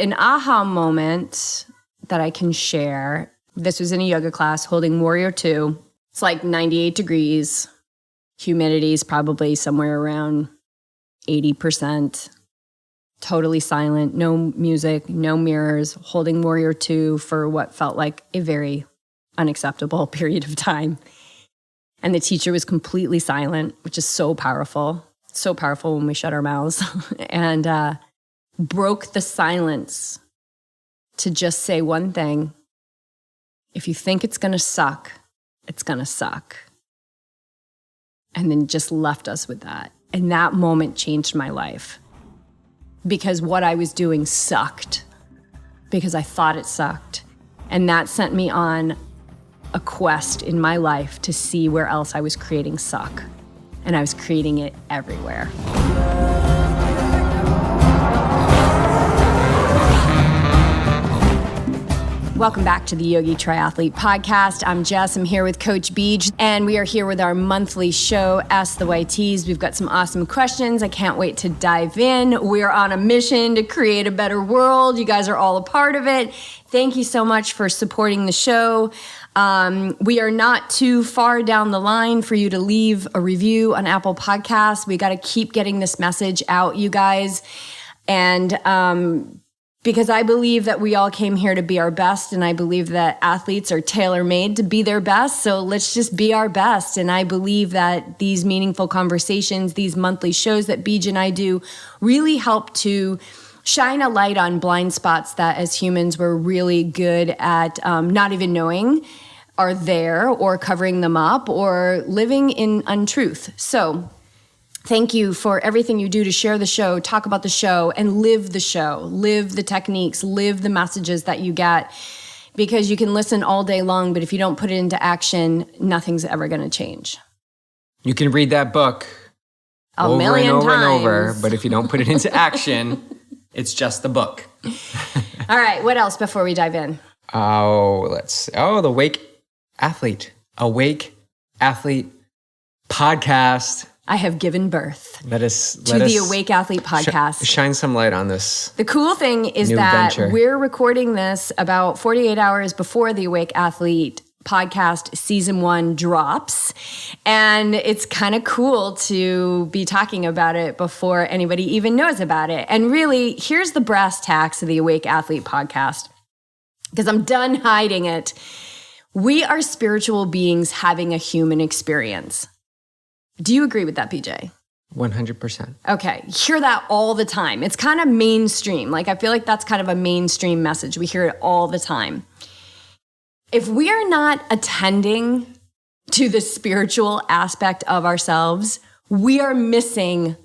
an aha moment that I can share. This was in a yoga class holding Warrior 2. It's like 98 degrees. Humidity is probably somewhere around 80%. Totally silent, no music, no mirrors, holding Warrior 2 for what felt like a very unacceptable period of time. And the teacher was completely silent, which is so powerful. So powerful when we shut our mouths. And broke the silence to just say one thing. If you think it's going to suck, it's going to suck. And then just left us with that. And that moment changed my life. Because what I was doing sucked. Because I thought it sucked. And that sent me on a quest in my life to see where else I was creating suck. And I was creating it everywhere. Welcome back to the YogiTriathlete podcast. I'm Jess. I'm here with Coach Beej, and we are here with our monthly show, Ask the YTs. We've got some awesome questions. I can't wait to dive in. We're on a mission to create a better world. You guys are all a part of it. Thank you so much for supporting the show. We are not too far down the line for you to leave a review on Apple Podcasts. We got to keep getting this message out, you guys. And because I believe that we all came here to be our best, and I believe that athletes are tailor-made to be their best. So let's just be our best. And I believe that these meaningful conversations, these monthly shows that Beej and I do, really help to shine a light on blind spots that as humans we're really good at not even knowing are there, or covering them up, or living in untruth. So thank you for everything you do to share the show, talk about the show, and live the show, live the techniques, live the messages that you get, because you can listen all day long, but if you don't put it into action, nothing's ever going to change. You can read that book a million over times. and over, but if you don't put it into action, it's just the book. All right, what else before we dive in? The Awake Athlete podcast. I have given birth to the Awake Athlete podcast. Shine some light on this. The cool thing is that we're recording this about 48 hours before the Awake Athlete podcast season 1 drops. And it's kind of cool to be talking about it before anybody even knows about it. And really, here's the brass tacks of the Awake Athlete podcast, because I'm done hiding it. We are spiritual beings having a human experience. Do you agree with that, PJ? 100%. Okay. Hear that all the time. It's kind of mainstream. Like, I feel like that's kind of a mainstream message. We hear it all the time. If we are not attending to the spiritual aspect of ourselves, we're missing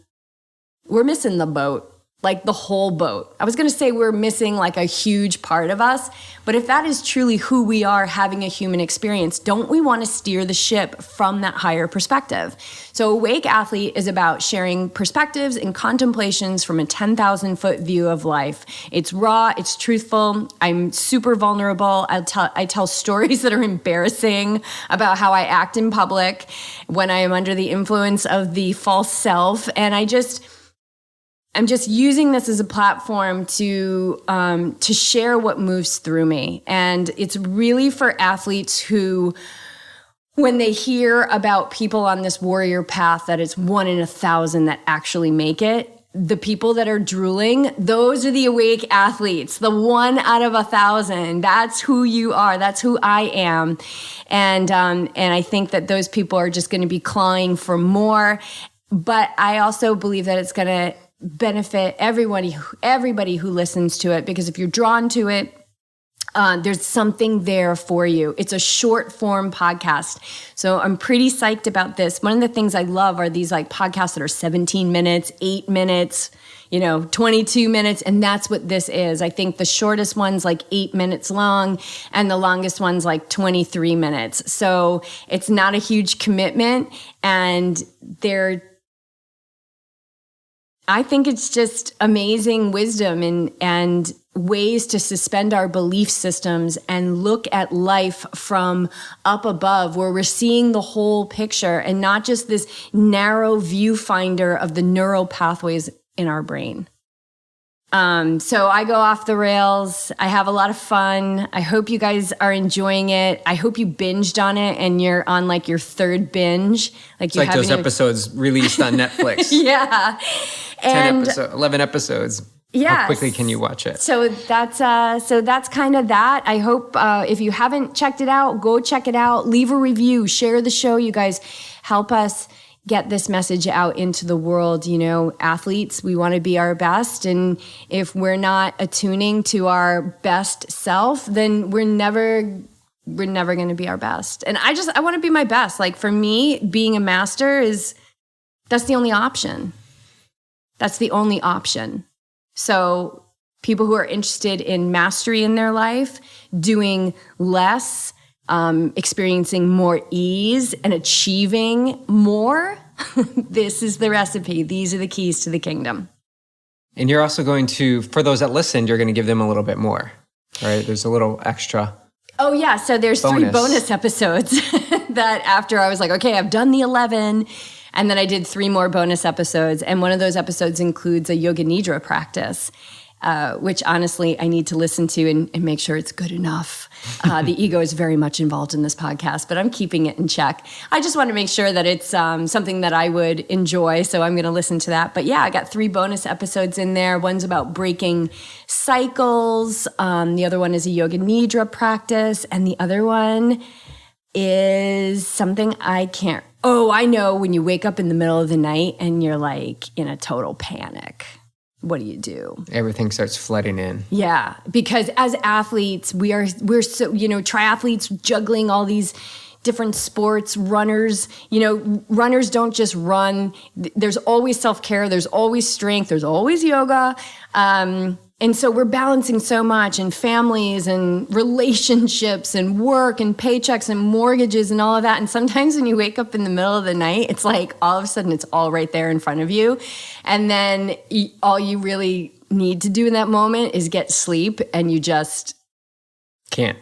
the boat. Like the whole boat. I was going to say we're missing like a huge part of us, but if that is truly who we are, having a human experience, don't we want to steer the ship from that higher perspective? So Awake Athlete is about sharing perspectives and contemplations from a 10,000-foot view of life. It's raw, it's truthful. I'm super vulnerable. I tell stories that are embarrassing about how I act in public when I am under the influence of the false self, and I'm just using this as a platform to share what moves through me. And it's really for athletes who, when they hear about people on this warrior path, that it's 1 in 1,000 that actually make it. The people that are drooling, those are the Awake Athletes, the 1 out of 1,000. That's who you are. That's who I am. And I think that those people are just going to be clawing for more. But I also believe that it's going to benefit everybody who listens to it, because if you're drawn to it, there's something there for you. It's a short form podcast. So I'm pretty psyched about this. One of the things I love are these like podcasts that are 17 minutes, 8 minutes, 22 minutes. And that's what this is. I think the shortest one's like 8 minutes long and the longest one's like 23 minutes. So it's not a huge commitment, and I think it's just amazing wisdom and ways to suspend our belief systems and look at life from up above, where we're seeing the whole picture and not just this narrow viewfinder of the neural pathways in our brain. So I go off the rails. I have a lot of fun. I hope you guys are enjoying it. I hope you binged on it and you're on like your third binge. It's like those episodes released on Netflix. Yeah. 11 episodes. Yes. How quickly can you watch it? So that's kind of that. I hope if you haven't checked it out, go check it out. Leave a review. Share the show. You guys help us get this message out into the world. You know, athletes, we want to be our best. And if we're not attuning to our best self, then we're never going to be our best. And I want to be my best. Like for me, being a master that's the only option. That's the only option. So people who are interested in mastery in their life, doing less, experiencing more ease and achieving more, this is the recipe. These are the keys to the kingdom. And you're also going to, for those that listened, you're going to give them a little bit more, right? There's a little extra. Oh, yeah. So there's 3 bonus episodes that after I was like, okay, I've done the 11. And then I did 3 more bonus episodes. And one of those episodes includes a yoga nidra practice, which honestly I need to listen to and make sure it's good enough. The ego is very much involved in this podcast, but I'm keeping it in check. I just want to make sure that it's something that I would enjoy. So I'm going to listen to that. But yeah, I got 3 bonus episodes in there. One's about breaking cycles. The other one is a yoga nidra practice. And the other one is something I can't. Oh, I know, when you wake up in the middle of the night and you're like in a total panic. What do? Everything starts flooding in. Yeah, because as athletes, we're so, triathletes juggling all these different sports, runners, runners don't just run. There's always self-care, there's always strength, there's always yoga. And so we're balancing so much, and families and relationships and work and paychecks and mortgages and all of that. And sometimes when you wake up in the middle of the night, it's like all of a sudden it's all right there in front of you. And then all you really need to do in that moment is get sleep, and you just can't.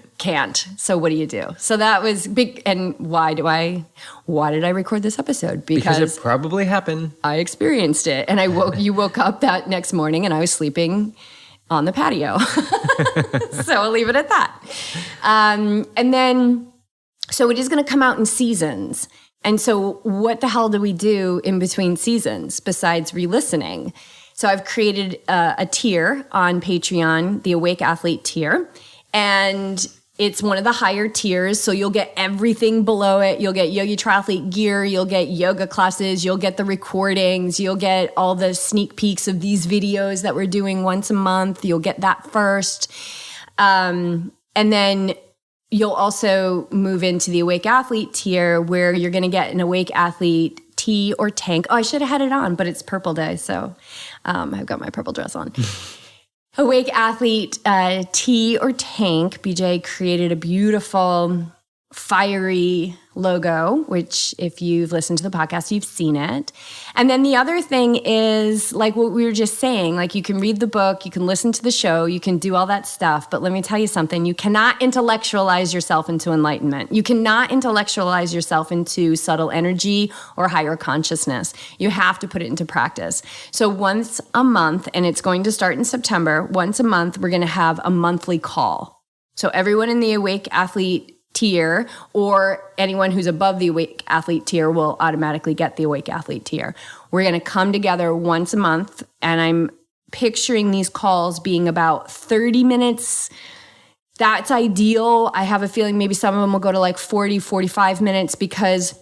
So what do you do? So that was big. And why did I record this episode? Because it probably happened. I experienced it. And you woke up that next morning and I was sleeping on the patio. So I'll leave it at that. And then, so it is going to come out in seasons. And so what the hell do we do in between seasons besides re-listening? So I've created a tier on Patreon, the Awake Athlete tier. And it's one of the higher tiers, so you'll get everything below it. You'll get YogiTriathlete gear, you'll get yoga classes, you'll get the recordings, you'll get all the sneak peeks of these videos that we're doing once a month. You'll get that first. And then you'll also move into the Awake Athlete tier, where you're going to get an Awake Athlete tee or tank. Oh, I should have had it on, but it's purple day, so I've got my purple dress on. Awake Athlete tee or tank. BJ created a beautiful fiery logo, which if you've listened to the podcast, you've seen it. And then the other thing is like what we were just saying, like you can read the book, you can listen to the show, you can do all that stuff. But let me tell you something, you cannot intellectualize yourself into enlightenment. You cannot intellectualize yourself into subtle energy or higher consciousness. You have to put it into practice. So once a month, and it's going to start in September, once a month, we're going to have a monthly call. So everyone in the Awake Athlete tier, or anyone who's above the Awake Athlete tier, will automatically get the Awake Athlete tier. We're going to come together once a month, and I'm picturing these calls being about 30 minutes. That's ideal. I have a feeling maybe some of them will go to like 40, 45 minutes, because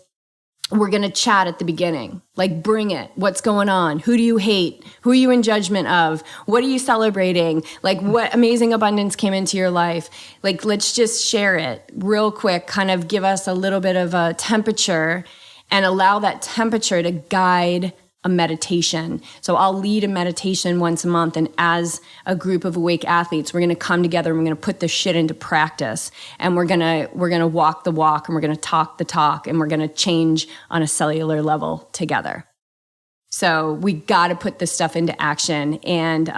we're going to chat at the beginning. Like, bring it. What's going on? Who do you hate? Who are you in judgment of? What are you celebrating? Like, what amazing abundance came into your life? Like, let's just share it real quick, kind of give us a little bit of a temperature, and allow that temperature to guide a meditation. So I'll lead a meditation once a month, and as a group of Awake Athletes, we're going to come together and we're going to put this shit into practice, and we're going to walk the walk, and we're going to talk the talk, and we're going to change on a cellular level together. So we got to put this stuff into action, and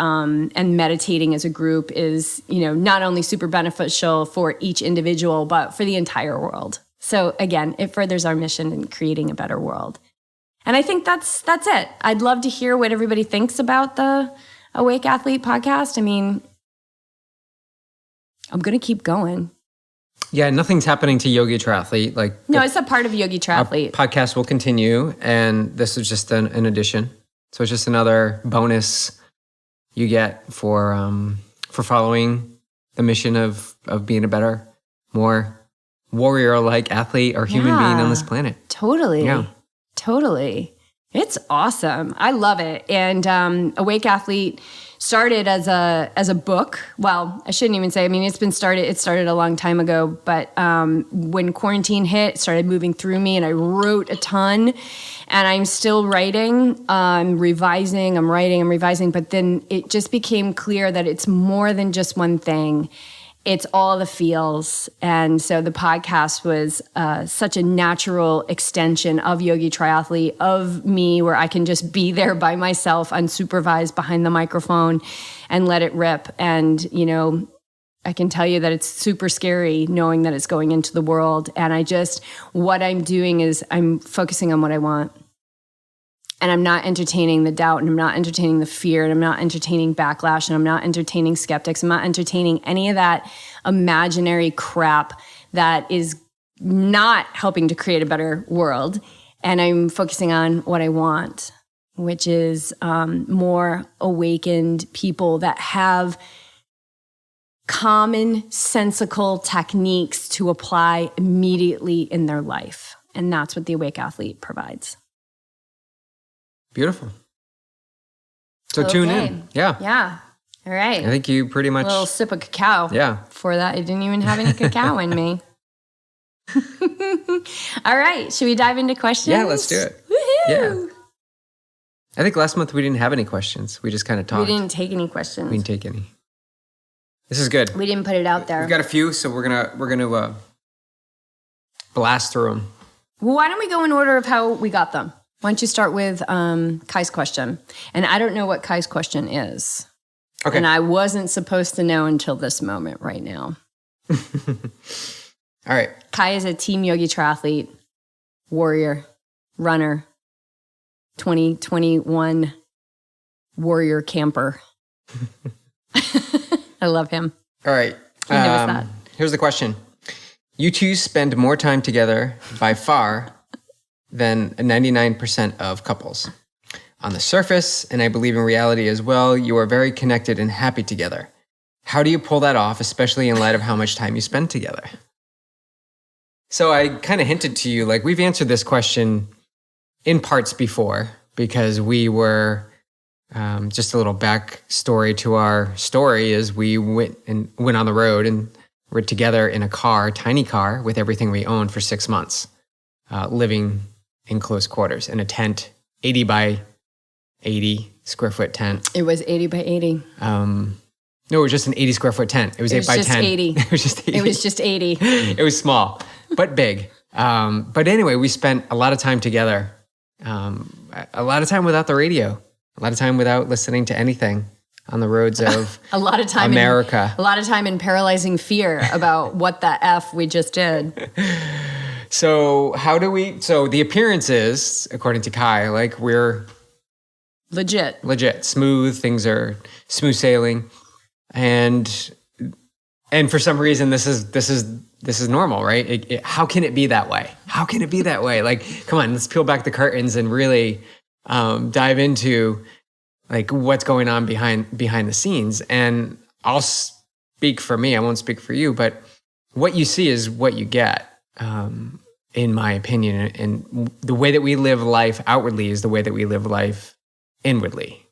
meditating as a group is, not only super beneficial for each individual, but for the entire world. So again, it furthers our mission in creating a better world. And I think that's it. I'd love to hear what everybody thinks about the Awake Athlete podcast. I mean, I'm going to keep going. Yeah, nothing's happening to YogiTriathlete. No, it's a part of YogiTriathlete. Podcast will continue, and this is just an addition. So it's just another bonus you get for following the mission of being a better, more warrior-like athlete or human being on this planet. Totally. Yeah. Totally. It's awesome. I love it. And Awake Athlete started as a book. Well, I shouldn't even say. I mean, it started a long time ago. But when quarantine hit, it started moving through me, and I wrote a ton. And I'm still writing. I'm revising. I'm writing. I'm revising. But then it just became clear that it's more than just one thing. It's all the feels. And so the podcast was such a natural extension of YogiTriathlete, of me, where I can just be there by myself, unsupervised behind the microphone and let it rip. And, you know, I can tell you that it's super scary knowing that it's going into the world. And what I'm doing is I'm focusing on what I want. And I'm not entertaining the doubt, and I'm not entertaining the fear, and I'm not entertaining backlash, and I'm not entertaining skeptics. I'm not entertaining any of that imaginary crap that is not helping to create a better world. And I'm focusing on what I want, which is more awakened people that have commonsensical techniques to apply immediately in their life. And that's what the Awake Athlete provides. Beautiful. So tune in. Yeah. Yeah. All right. I think you pretty much... A little sip of cacao. Yeah. Before that, I didn't even have any cacao in me. All right. Should we dive into questions? Yeah, let's do it. Woohoo! Yeah. I think last month we didn't have any questions. We just kind of talked. We didn't take any questions. We didn't take any. This is good. We didn't put it out there. We've got a few, so we're gonna blast through them. Well, why don't we go in order of how we got them? Why don't you start with Kai's question? And I don't know what Kai's question is. Okay. And I wasn't supposed to know until this moment right now. All right. Kai is a team YogiTriathlete, warrior, runner, 2021 warrior camper. I love him. All right. He knows that. Here's the question. You two spend more time together by far than 99% of couples. On the surface, and I believe in reality as well, you are very connected and happy together. How do you pull that off, especially in light of how much time you spend together? So I kind of hinted to you, like, we've answered this question in parts before, because we were, just a little backstory to our story is we went on the road and were together in a car, tiny car, with everything we owned for 6 months, living in close quarters in a tent, 80 by 80 square foot tent. It was 80 by 80. No, it was just an 80 square foot tent. It was 8 by 10. 80. It was just 80. It was just 80. It was small, but big. But anyway, we spent a lot of time together. A lot of time without the radio. A lot of time without listening to anything on the roads of a lot of time America. A lot of time in paralyzing fear about what the F we just did. So the appearance is, according to Kai, like we're legit, smooth. Things are smooth sailing. And for some reason, this is normal, right? How can it be that way? How can it be that way? Like, come on, let's peel back the curtains and really dive into like what's going on behind the scenes. And I'll speak for me. I won't speak for you, but what you see is what you get. In my opinion, and the way that we live life outwardly is the way that we live life inwardly.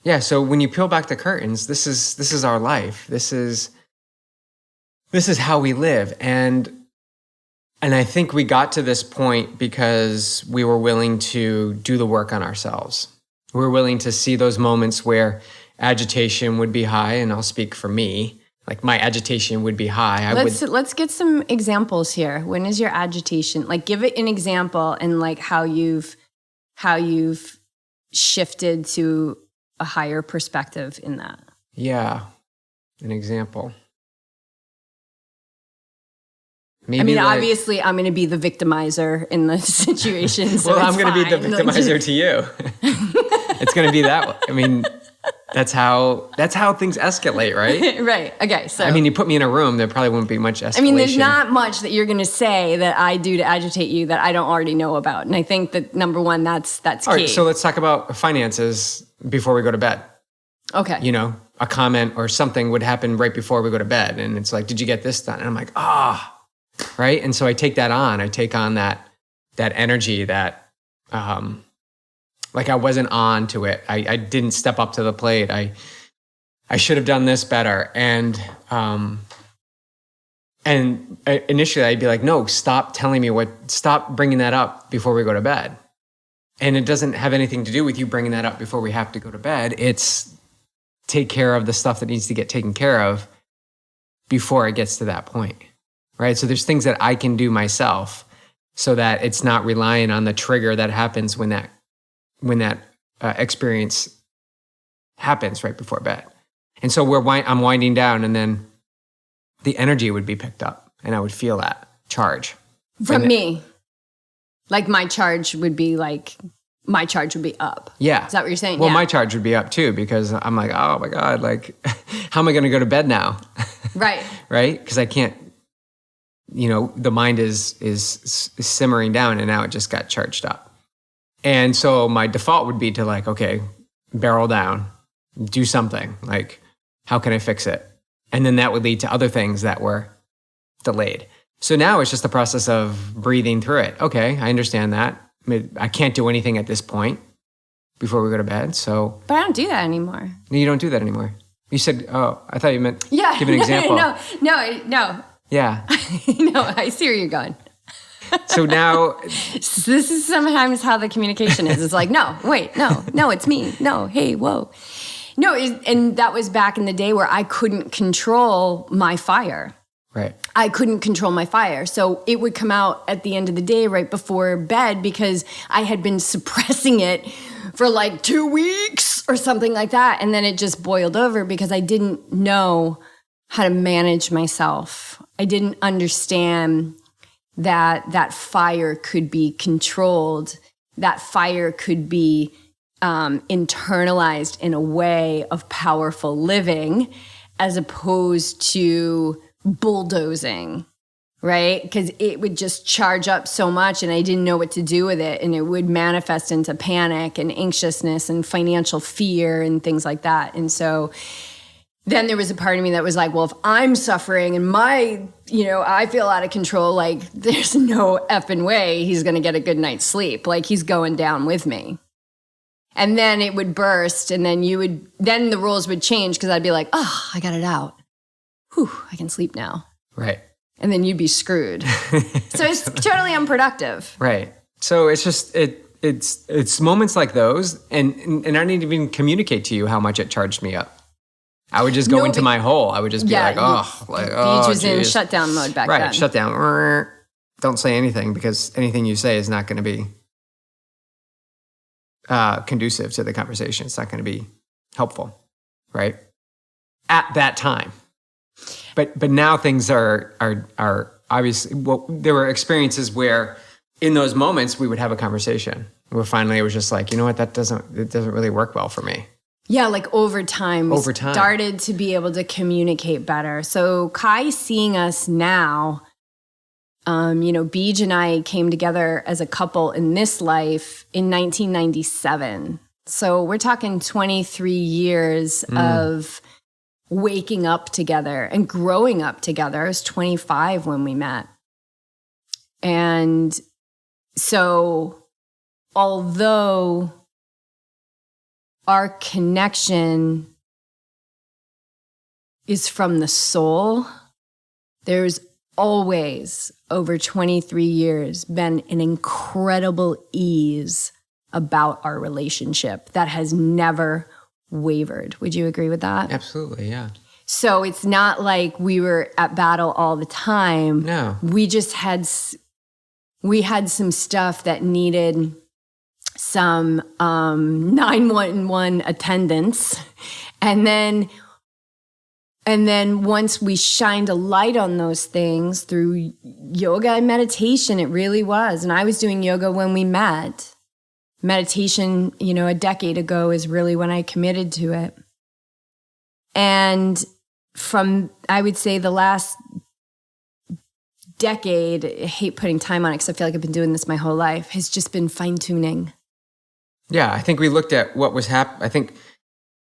Yeah. So when you peel back the curtains, this is our life. This is how we live. And I think we got to this point because we were willing to do the work on ourselves. We were willing to see those moments where agitation would be high, and I'll speak for me. Like my agitation would be high. Let's get some examples here. When is your agitation? Like, give it an example and like how you've shifted to a higher perspective in that. Yeah, an example. Maybe I mean, obviously, I'm going to be the victimizer in the situation. So well, I'm going to be the victimizer to you. It's going to be that way. I mean, that's how things escalate, right? Right. Okay. So, I mean, you put me in a room, there probably won't be much escalation. I mean, there's not much that you're going to say that I do to agitate you that I don't already know about. And I think that number one, that's key. All right. So let's talk about finances before we go to bed. Okay. You know, a comment or something would happen right before we go to bed. And it's like, did you get this done? And I'm like, right. And so I take that on. I take on that energy that, like I wasn't on to it. I didn't step up to the plate. I should have done this better. And initially I'd be like, no, stop telling me stop bringing that up before we go to bed. And it doesn't have anything to do with you bringing that up before we have to go to bed. It's take care of the stuff that needs to get taken care of before it gets to that point, right? So there's things that I can do myself so that it's not relying on the trigger that happens when that experience happens right before bed. And so I'm winding down, and then the energy would be picked up, and I would feel that charge. From me. Like my charge would be up. Yeah. Is that what you're saying? Well, my charge would be up too, because I'm like, oh my God, like, how am I going to go to bed now? Right. Right? Because I can't, the mind is simmering down, and now it just got charged up. And so my default would be to like, okay, barrel down, do something. Like, how can I fix it? And then that would lead to other things that were delayed. So now it's just the process of breathing through it. Okay, I understand that. I can't do anything at this point before we go to bed. So, but I don't do that anymore. You don't do that anymore. You said, oh, I thought you meant give an example. No. Yeah. No, I see where you're going. So now, this is sometimes how the communication is. It's like, no, wait, no, it's me. No, hey, whoa. No, and that was back in the day where I couldn't control my fire. Right. I couldn't control my fire. So it would come out at the end of the day right before bed because I had been suppressing it for like 2 weeks or something like that. And then it just boiled over because I didn't know how to manage myself. I didn't understand that fire could be controlled. That fire could be internalized in a way of powerful living as opposed to bulldozing, right? Because it would just charge up so much and I didn't know what to do with it. And it would manifest into panic and anxiousness and financial fear and things like that. And so then there was a part of me that was like, well, if I'm suffering and I feel out of control, like there's no effing way he's going to get a good night's sleep. Like he's going down with me. And then it would burst and then then the rules would change because I'd be like, oh, I got it out. Whew, I can sleep now. Right. And then you'd be screwed. So it's totally unproductive. Right. So it's just, it's moments like those and I didn't even communicate to you how much it charged me up. I would just go into my hole. I would just be like, Beach was in shutdown mode back then. Right, shutdown. Don't say anything because anything you say is not going to be conducive to the conversation. It's not going to be helpful, right? At that time. But now things are obviously, well, there were experiences where in those moments we would have a conversation where finally it was just like, you know what, it doesn't really work well for me. Yeah, like over time, we started to be able to communicate better. So Kai seeing us now, Beej and I came together as a couple in this life in 1997. So we're talking 23 years of waking up together and growing up together. I was 25 when we met. And so although our connection is from the soul, there's always, over 23 years, been an incredible ease about our relationship that has never wavered. Would you agree with that? Absolutely, yeah. So it's not like we were at battle all the time. No. We just had some stuff that needed some 911 attendance. And then once we shined a light on those things through yoga and meditation, it really was. And I was doing yoga when we met. meditation, a decade ago is really when I committed to it. And from, I would say, the last decade, I hate putting time on it because I feel like I've been doing this my whole life, has just been fine-tuning. Yeah, I think we looked at what was happening. I think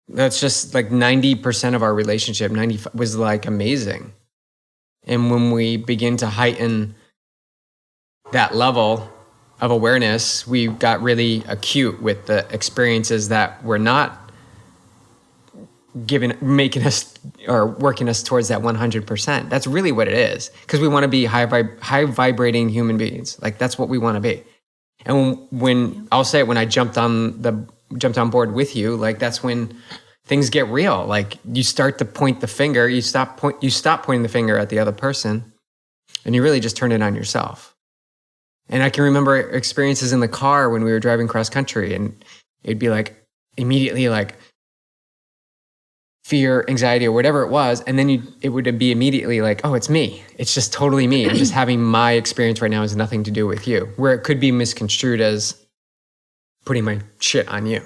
that's just like 90% of our relationship, 90 was like amazing. And when we begin to heighten that level of awareness, we got really acute with the experiences that were not making us or working us towards that 100%. That's really what it is, because we want to be high vibrating human beings. Like that's what we want to be. And when I'll say it, when I jumped on board with you, like that's when things get real. Like you start to point the finger, you stop pointing the finger at the other person, and you really just turn it on yourself. And I can remember experiences in the car when we were driving cross country, and it'd be like immediately like fear, anxiety, or whatever it was. And then it would be immediately like, oh, it's me. It's just totally me. I'm just having my experience right now has nothing to do with you. Where it could be misconstrued as putting my shit on you.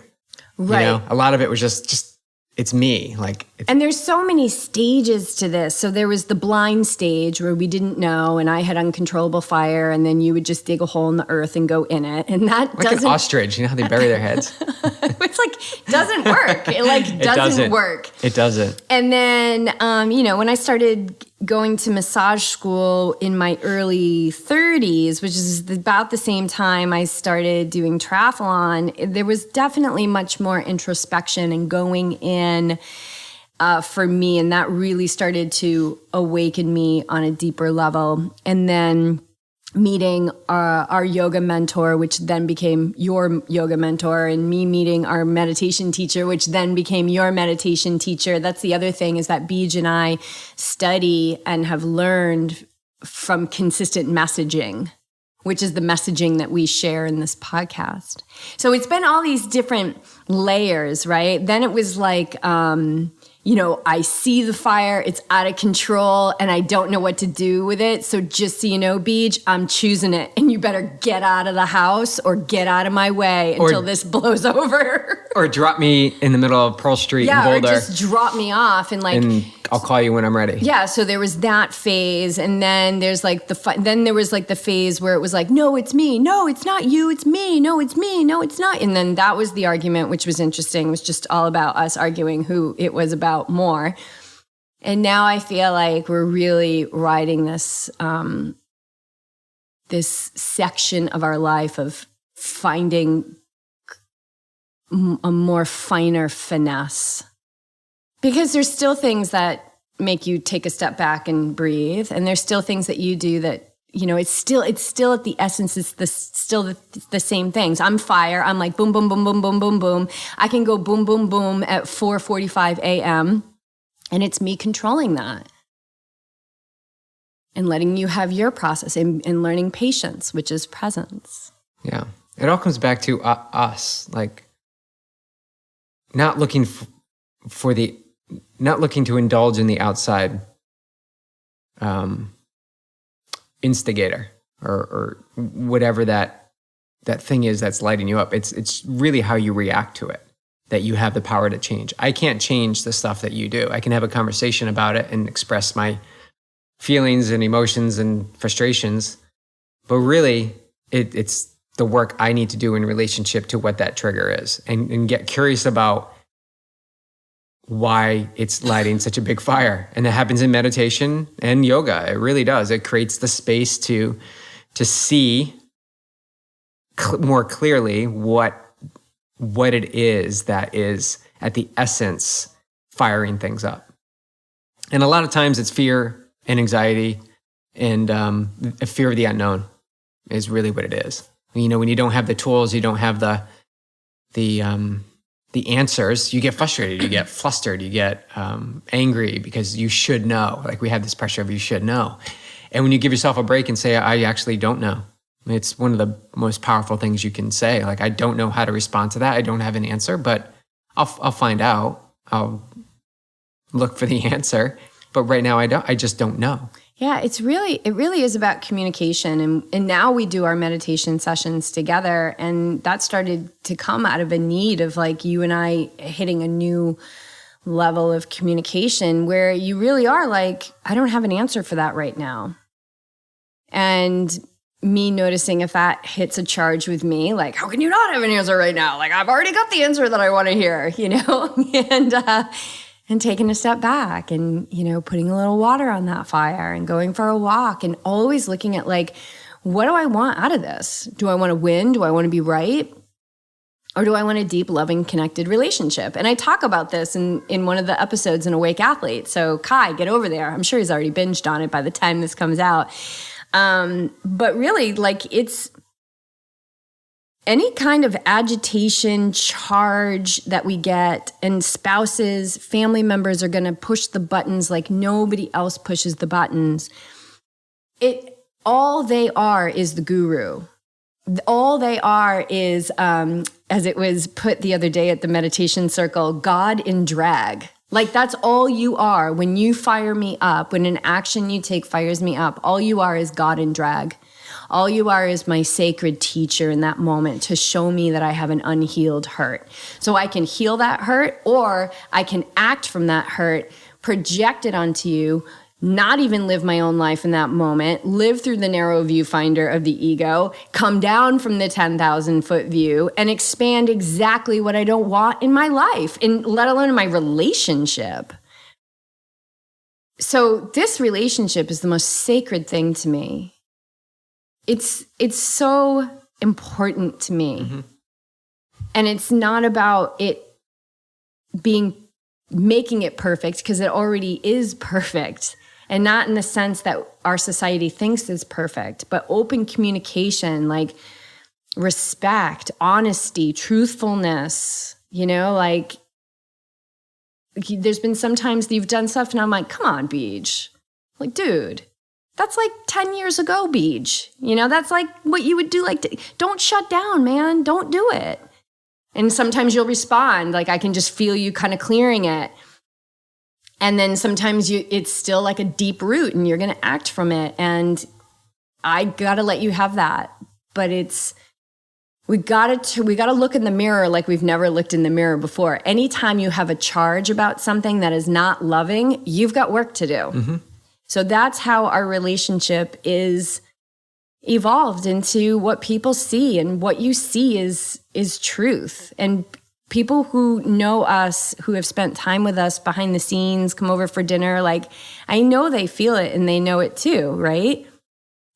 Right. A lot of it was just it's me. And there's so many stages to this. So there was the blind stage where we didn't know, and I had uncontrollable fire, and then you would just dig a hole in the earth and go in it. And that like an ostrich, how they bury their heads. It's like, doesn't work. It doesn't work. It doesn't. And then, when I started going to massage school in my early 30s, which is about the same time I started doing triathlon, there was definitely much more introspection and going in for me. And that really started to awaken me on a deeper level. And then meeting our yoga mentor, which then became your yoga mentor, and me meeting our meditation teacher, which then became your meditation teacher. That's the other thing, is that Beej and I study and have learned from consistent messaging, which is the messaging that we share in this podcast. So it's been all these different layers, right? Then it was like, I see the fire, it's out of control, and I don't know what to do with it. So just so you know, Beej, I'm choosing it, and you better get out of the house or get out of my way until this blows over. Or drop me in the middle of Pearl Street in Boulder. Or just drop me off and I'll call you when I'm ready. Yeah, so there was that phase, and then there's then there was the phase where it was like, no, it's me. No, it's not you. It's me. No, it's me. No, it's not. And then that was the argument, which was interesting. It was just all about us arguing who it was about more. And now I feel like we're really riding this this section of our life of finding a more finer finesse. Because there's still things that make you take a step back and breathe. And there's still things that you do that, it's still at the essence, it's still the same things. I'm fire. I'm like boom, boom, boom, boom, boom, boom, boom. I can go boom, boom, boom at 4:45 a.m. And it's me controlling that. And letting you have your process and learning patience, which is presence. Yeah. It all comes back to us, like not looking not looking to indulge in the outside instigator or whatever that thing is that's lighting you up. It's really how you react to it that you have the power to change. I can't change the stuff that you do. I can have a conversation about it and express my feelings and emotions and frustrations, but really it's the work I need to do in relationship to what that trigger is, and get curious about why it's lighting such a big fire. And it happens in meditation and yoga. It really does. It creates the space to see more clearly what it is that is at the essence firing things up. And a lot of times it's fear and anxiety and a fear of the unknown is really what it is. When you don't have the tools, you don't have the answers, you get frustrated, you get flustered, you get angry because you should know. Like we have this pressure of you should know. And when you give yourself a break and say, I actually don't know, it's one of the most powerful things you can say. Like, I don't know how to respond to that. I don't have an answer, but I'll find out. I'll look for the answer. But right now I just don't know. Yeah, it really is about communication. And now we do our meditation sessions together. And that started to come out of a need of like you and I hitting a new level of communication where you really are like, I don't have an answer for that right now. And me noticing if that hits a charge with me, like, how can you not have an answer right now? Like, I've already got the answer that I want to hear, you know? And taking a step back and, you know, putting a little water on that fire and going for a walk and always looking at like, what do I want out of this? Do I want to win? Do I want to be right? Or do I want a deep, loving, connected relationship? And I talk about this in one of the episodes in Awake Athlete. So Kai, get over there. I'm sure he's already binged on it by the time this comes out. But really, like, it's any kind of agitation, charge that we get, and spouses, family members are going to push the buttons like nobody else pushes the buttons. All they are is the guru. All they are is, as it was put the other day at the meditation circle, God in drag. Like, that's all you are. When you fire me up, when an action you take fires me up, all you are is God in drag. All you are is my sacred teacher in that moment to show me that I have an unhealed hurt. So I can heal that hurt, or I can act from that hurt, project it onto you, not even live my own life in that moment, live through the narrow viewfinder of the ego, come down from the 10,000-foot view, and expand exactly what I don't want in my life, and let alone in my relationship. So this relationship is the most sacred thing to me. It's so important to me. Mm-hmm. And it's not about it making it perfect, because it already is perfect. And not in the sense that our society thinks is perfect, but open communication, like respect, honesty, truthfulness, you know, like there's been some times that you've done stuff and I'm like, come on, Beej. Like, dude, that's like 10 years ago, Beej. You know, that's like what you would do. Like, don't shut down, man. Don't do it. And sometimes you'll respond. Like, I can just feel you kind of clearing it. And then sometimes it's still like a deep root and you're going to act from it. And I got to let you have that. But we got to look in the mirror like we've never looked in the mirror before. Anytime you have a charge about something that is not loving, you've got work to do. Mm-hmm. So that's how our relationship is evolved into what people see, and what you see is truth. And people who know us, who have spent time with us behind the scenes, come over for dinner, like, I know they feel it and they know it too, right?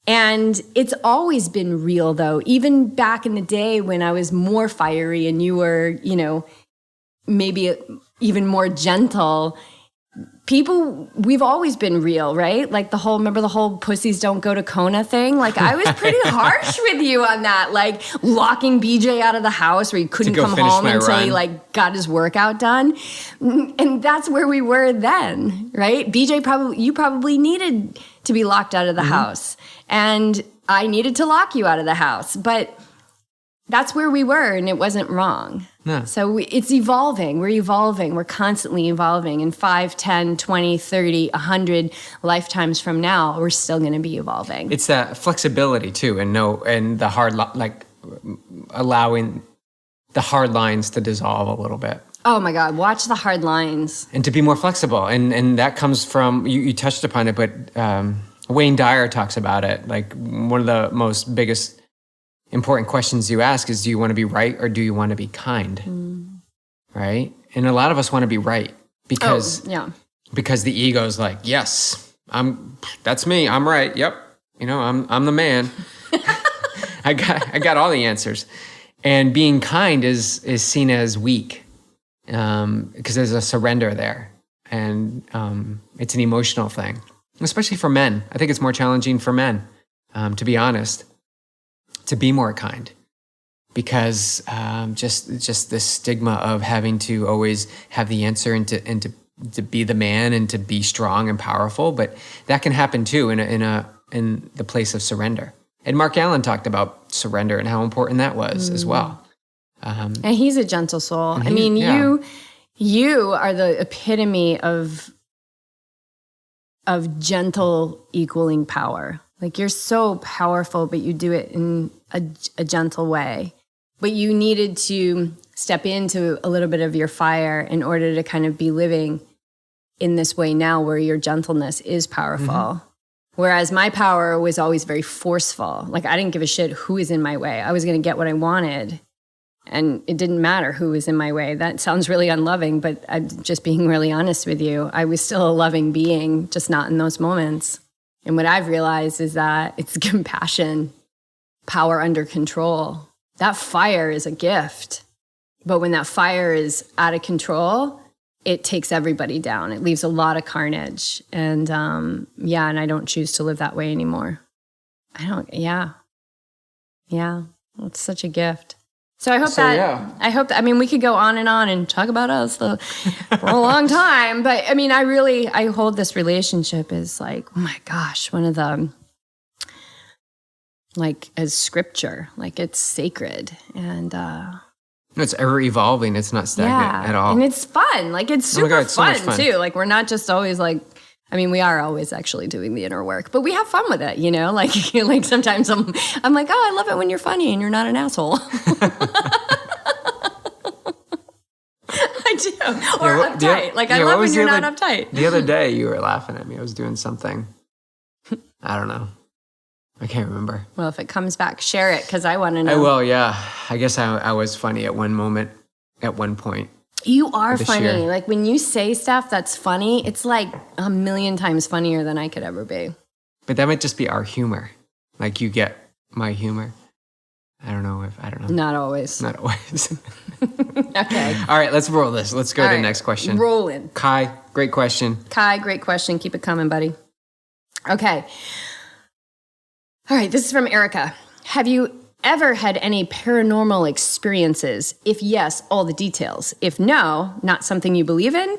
And it's always been real, though. Even back in the day when I was more fiery and you were, you know, maybe even more gentle, we've always been real, right? Like remember the whole pussies don't go to Kona thing? Like, I was pretty harsh with you on that, like locking BJ out of the house where he couldn't come home until he like got his workout done. And that's where we were then, right? You probably needed to be locked out of the house, and I needed to lock you out of the house, but that's where we were, and it wasn't wrong. No. So it's evolving. We're evolving. We're constantly evolving. In 5, 10, 20, 30, 100 lifetimes from now, we're still going to be evolving. It's that flexibility too, and the hard, like allowing the hard lines to dissolve a little bit. Oh my God, watch the hard lines. And to be more flexible. And that comes from, you touched upon it, but Wayne Dyer talks about it. Like, one of the most biggest important questions you ask is, do you want to be right or do you want to be kind? Right? And a lot of us want to be right because the ego is like, yes, that's me. I'm right. Yep. You know, I'm the man. I got all the answers. And being kind is seen as weak because there's a surrender there. And it's an emotional thing, especially for men. I think it's more challenging for men, to be honest, to be more kind, because just this stigma of having to always have the answer and to be the man and to be strong and powerful. But that can happen too in the place of surrender. And Mark Allen talked about surrender and how important that was as well. And he's a gentle soul. I mean, you are the epitome of of gentle equaling power. Like you're so powerful, but you do it in a gentle way. But you needed to step into a little bit of your fire in order to kind of be living in this way now where your gentleness is powerful. Mm-hmm. Whereas my power was always very forceful. Like I didn't give a shit who was in my way. I was going to get what I wanted. And it didn't matter who was in my way. That sounds really unloving, but I'm just being really honest with you. I was still a loving being, just not in those moments. And what I've realized is that it's compassion, power under control. That fire is a gift. But when that fire is out of control, it takes everybody down. It leaves a lot of carnage. And and I don't choose to live that way anymore. Yeah, it's such a gift. So I hope that, we could go on and talk about us for a long time. But I hold this relationship as like, oh my gosh, one of the, like as scripture, like it's sacred. And, it's ever evolving. It's not stagnant at all. And it's fun. Like it's super fun too. Like we're not just always like, we are always actually doing the inner work, but we have fun with it, like sometimes I'm like, oh, I love it when you're funny and you're not an asshole. I do. Or uptight. I love when you're not uptight. The other day you were laughing at me. I was doing something. I don't know. I can't remember. Well, if it comes back, share it because I want to know. I will, yeah. I guess I was funny at one moment, at one point. You are funny. Like when you say stuff that's funny, it's like 1,000,000 times funnier than I could ever be. But that might just be our humor. Like you get my humor. I don't know. Not always. Not always. Okay. All right, let's roll this. Let's go to the next question. Rolling. Kai, great question. Keep it coming, buddy. Okay. All right, this is from Erica. Have you ever had any paranormal experiences? If yes, all the details. If no, not something you believe in,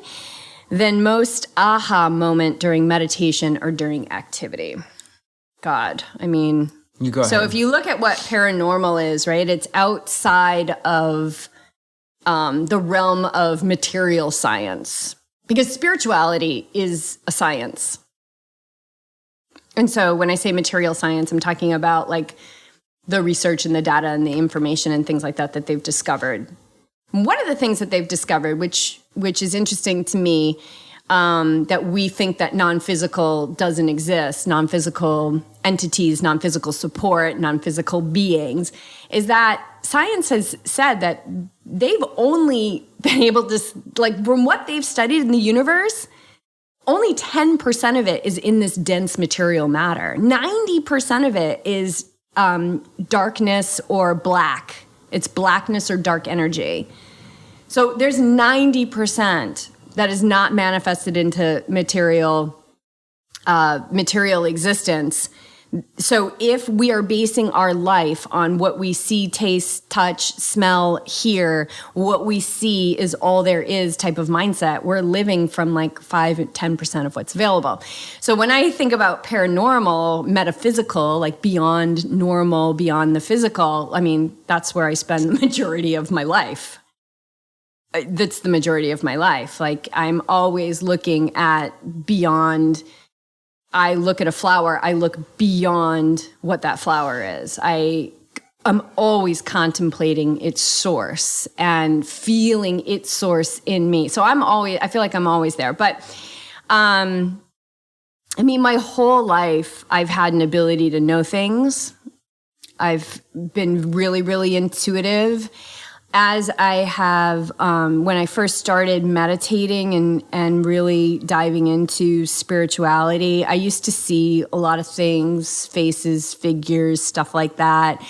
then most aha moment during meditation or during activity. God, you go ahead. So if you look at what paranormal is, right, it's outside of the realm of material science because spirituality is a science. And so when I say material science, I'm talking about like the research and the data and the information and things like that they've discovered. One of the things that they've discovered, which is interesting to me, that we think that non-physical doesn't exist, non-physical entities, non-physical support, non-physical beings, is that science has said that they've only been able to, like from what they've studied in the universe, only 10% of it is in this dense material matter. 90% of it is darkness or black. It's blackness or dark energy. So there's 90% that is not manifested into material existence. So if we are basing our life on what we see, taste, touch, smell, hear, what we see is all there is type of mindset, we're living from like 5-10% of what's available. So when I think about paranormal, metaphysical, like beyond normal, beyond the physical, that's where I spend the majority of my life. That's the majority of my life. Like I'm always looking at beyond. I look at a flower, I look beyond what that flower is. I'm always contemplating its source and feeling its source in me. So I feel like I'm always there. But, my whole life, I've had an ability to know things. I've been really, really intuitive. As I have, when I first started meditating and really diving into spirituality, I used to see a lot of things, faces, figures, stuff like that.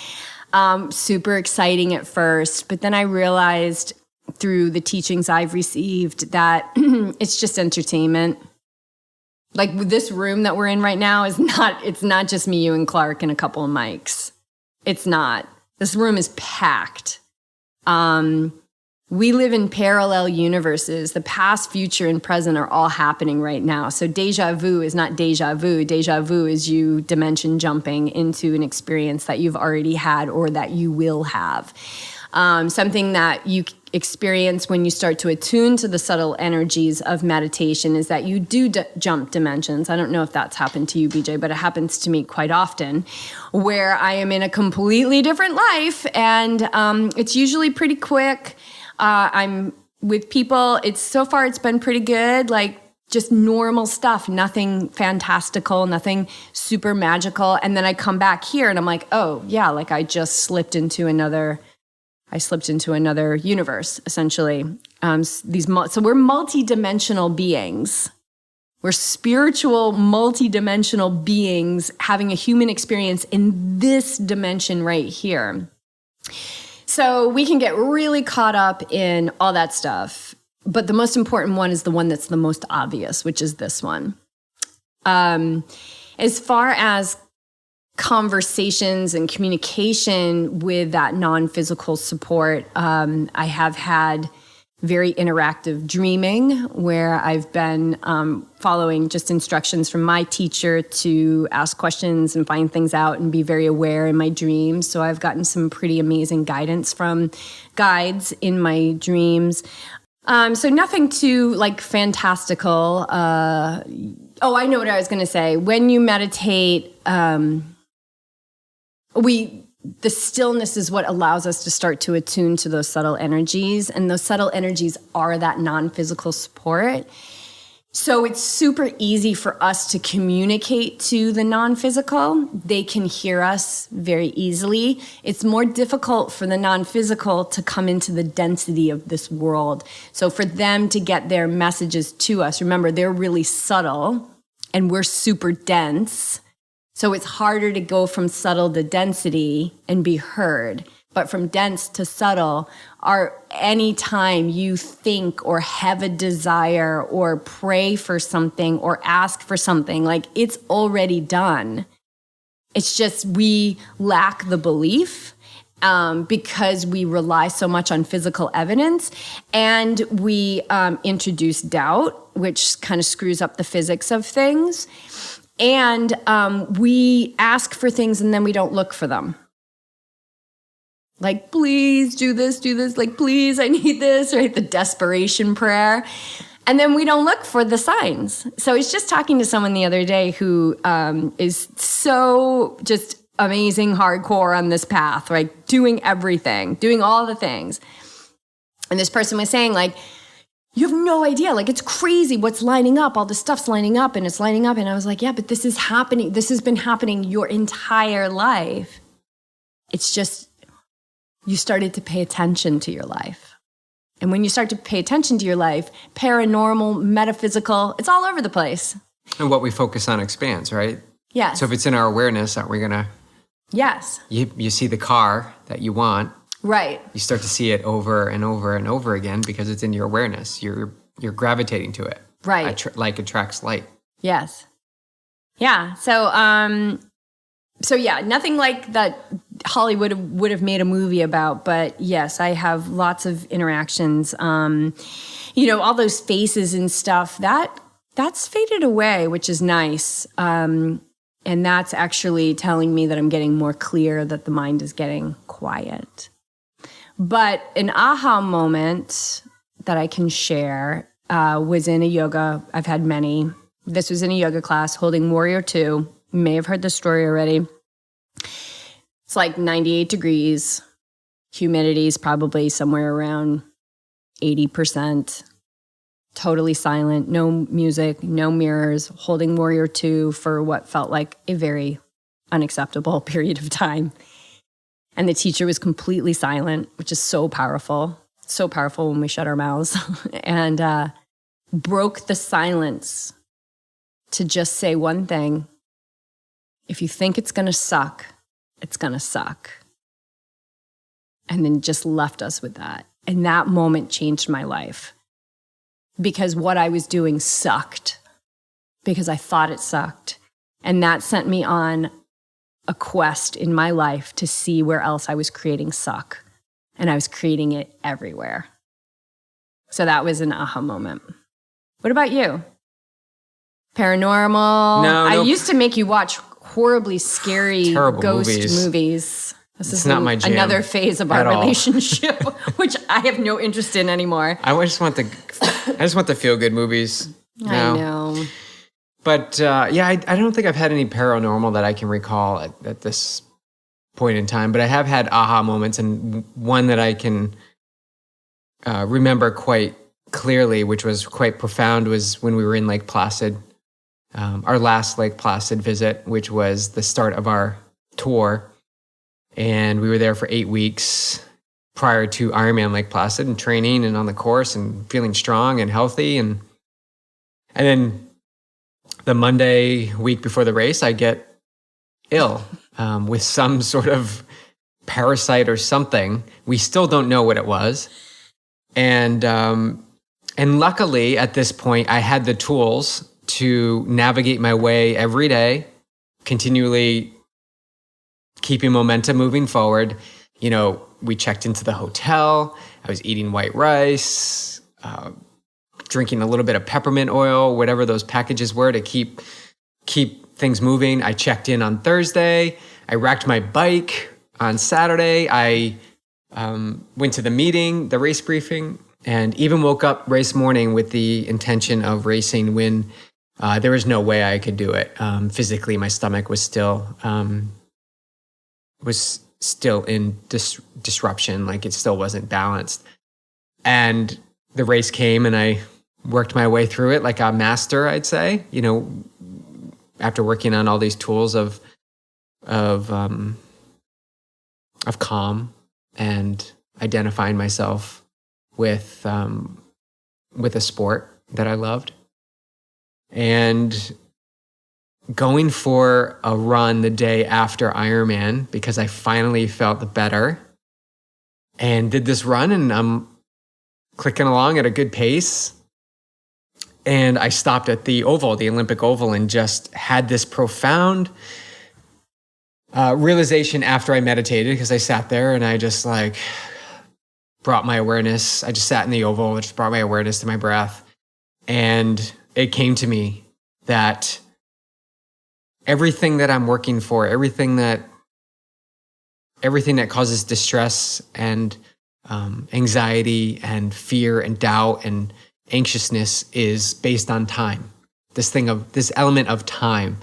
Super exciting at first, but then I realized through the teachings I've received that it's just entertainment. Like this room that we're in right now it's not just me, you, and Clark and a couple of mics. It's not. This room is packed. We live in parallel universes. The past, future, and present are all happening right now. So deja vu is not deja vu. Deja vu is you dimension jumping into an experience that you've already had or that you will have. Something that you experience when you start to attune to the subtle energies of meditation is that you do jump dimensions. I don't know if that's happened to you, BJ, but it happens to me quite often, where I am in a completely different life, and it's usually pretty quick. I'm with people. So far it's been pretty good, like just normal stuff, nothing fantastical, nothing super magical. And then I come back here and I'm like, oh yeah, like I slipped into another universe, essentially. So we're multi-dimensional beings. We're spiritual, multi-dimensional beings having a human experience in this dimension right here. So we can get really caught up in all that stuff. But the most important one is the one that's the most obvious, which is this one. As far as conversations and communication with that non-physical support, I have had very interactive dreaming where I've been following just instructions from my teacher to ask questions and find things out and be very aware in my dreams. So I've gotten some pretty amazing guidance from guides in my dreams. So nothing too like fantastical. I know what I was going to say. When you meditate, the stillness is what allows us to start to attune to those subtle energies. And those subtle energies are that non-physical support. So it's super easy for us to communicate to the non-physical. They can hear us very easily. It's more difficult for the non-physical to come into the density of this world. So for them to get their messages to us, remember, they're really subtle and we're super dense. So it's harder to go from subtle to density and be heard. But from dense to subtle, any time you think or have a desire or pray for something or ask for something, like it's already done. It's just we lack the belief because we rely so much on physical evidence, and we introduce doubt, which kind of screws up the physics of things. And we ask for things and then we don't look for them. Like, please do this, like, please, I need this, right? The desperation prayer. And then we don't look for the signs. So I was just talking to someone the other day who is so just amazing hardcore on this path, right? Doing everything, doing all the things. And this person was saying, like, you have no idea. Like, it's crazy what's lining up. All this stuff's lining up and it's lining up. And I was like, yeah, but this is happening. This has been happening your entire life. It's just you started to pay attention to your life. And when you start to pay attention to your life, paranormal, metaphysical, it's all over the place. And what we focus on expands, right? Yes. So if it's in our awareness, aren't we going to... Yes. You see the car that you want. Right. You start to see it over and over and over again because it's in your awareness. You're gravitating to it. Right. Like attracts light. Yes. Yeah. So yeah, nothing like that Hollywood would have made a movie about, but yes, I have lots of interactions. All those faces and stuff, that's faded away, which is nice. And that's actually telling me that I'm getting more clear, that the mind is getting quiet. But an aha moment that I can share was in a yoga. I've had many. This was in a yoga class holding Warrior 2. You may have heard the story already. It's like 98 degrees. Humidity is probably somewhere around 80%. Totally silent, no music, no mirrors, holding Warrior 2 for what felt like a very unacceptable period of time. And the teacher was completely silent, which is so powerful when we shut our mouths, and broke the silence to just say one thing: if you think it's going to suck, it's going to suck. And then just left us with that. And that moment changed my life. Because what I was doing sucked, because I thought it sucked. And that sent me on a quest in my life to see where else I was creating suck. And I was creating it everywhere. So that was an aha moment. What about you? Paranormal? No. I used to make you watch horribly scary terrible ghost movies. This It's is not my jam another phase of our at all. relationship, which I have no interest in anymore. I just want the feel good movies now. I know. But yeah, I don't think I've had any paranormal that I can recall at this point in time. But I have had aha moments, and one that I can remember quite clearly, which was quite profound, was when we were in Lake Placid, our last Lake Placid visit, which was the start of our tour. And we were there for 8 weeks prior to Ironman Lake Placid, and training and on the course and feeling strong and healthy. And then the Monday week before the race, I get ill with some sort of parasite or something. We still don't know what it was. And luckily at this point, I had the tools to navigate my way every day, continually keeping momentum moving forward. You know, we checked into the hotel. I was eating white rice, drinking a little bit of peppermint oil, whatever those packages were to keep things moving. I checked in on Thursday. I racked my bike on Saturday. I went to the meeting, the race briefing, and even woke up race morning with the intention of racing when there was no way I could do it. Physically, my stomach was still in disruption, like it still wasn't balanced. And the race came, and I worked my way through it like a master, I'd say, you know, after working on all these tools of calm and identifying myself with a sport that I loved. And going for a run the day after Ironman, because I finally felt better, and did this run, and I'm clicking along at a good pace. And I stopped at the oval, the Olympic Oval, and just had this profound realization after I meditated, because I sat there and I just brought my awareness. I just sat in the oval, just brought my awareness to my breath. And it came to me that everything that I'm working for, everything that causes distress and anxiety and fear and doubt and anxiousness is based on time. This element of time.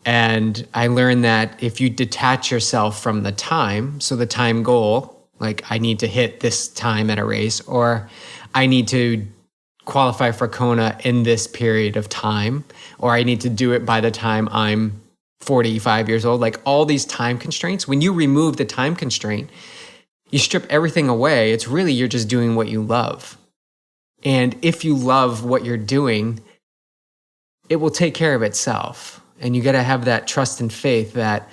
And I learned that if you detach yourself from the time, so the time goal, like I need to hit this time at a race, or I need to qualify for Kona in this period of time, or I need to do it by the time I'm 45 years old, like all these time constraints. When you remove the time constraint, you strip everything away. It's really, you're just doing what you love. And if you love what you're doing, it will take care of itself. And you got to have that trust and faith that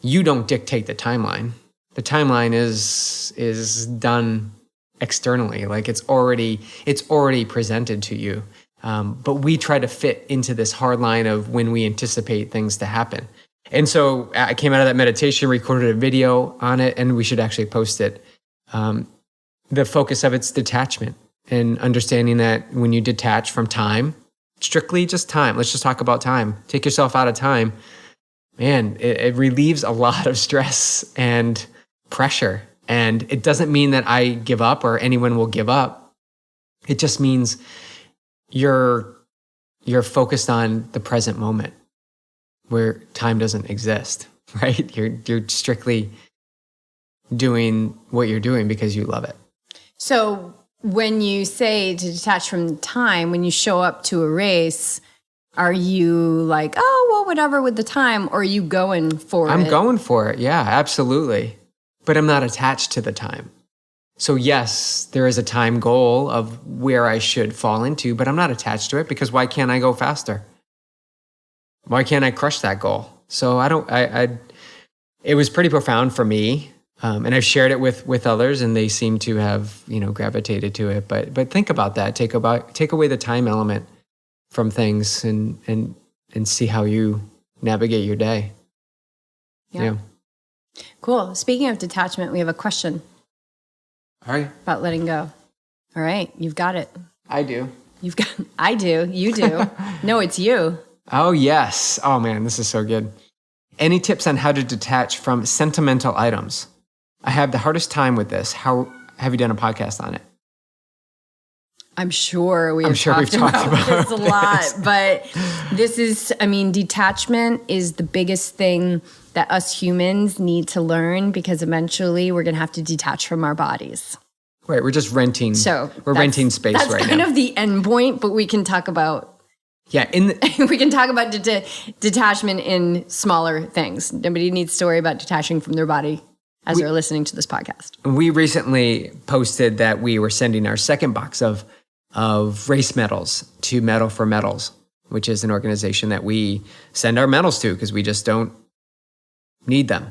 you don't dictate the timeline. The timeline is done externally, like it's already presented to you. But we try to fit into this hard line of when we anticipate things to happen. And so I came out of that meditation, recorded a video on it, and we should actually post it. The focus of it's detachment, and understanding that when you detach from time, strictly just time, let's just talk about time. Take yourself out of time. Man, it relieves a lot of stress and pressure. And it doesn't mean that I give up or anyone will give up. It just means you're focused on the present moment where time doesn't exist, right? You're strictly doing what you're doing because you love it. So when you say to detach from time, when you show up to a race, are you like, oh, well, whatever with the time, or are you going for it? I'm going for it. Yeah, absolutely. But I'm not attached to the time. So yes, there is a time goal of where I should fall into, but I'm not attached to it, because why can't I go faster? Why can't I crush that goal? So it was pretty profound for me. And I've shared it with others, and they seem to have, gravitated to it. But think about that. Take away the time element from things, and see how you navigate your day. Yeah. Cool. Speaking of detachment, we have a question. All right. About letting go. All right. You've got it. I do. I do. You do. No, it's you. Oh, yes. Oh, man, this is so good. Any tips on how to detach from sentimental items? I have the hardest time with this. How have you done a podcast on it? I'm sure we've talked about this a lot, but this is, detachment is the biggest thing that us humans need to learn, because eventually we're going to have to detach from our bodies. Right. We're just renting. We're renting space right now. That's kind of the end point, but we can talk about. Yeah. We can talk about detachment in smaller things. Nobody needs to worry about detaching from their body as they're listening to this podcast. We recently posted that we were sending our second box of race medals to Medal for Medals, which is an organization that we send our medals to because we just don't need them.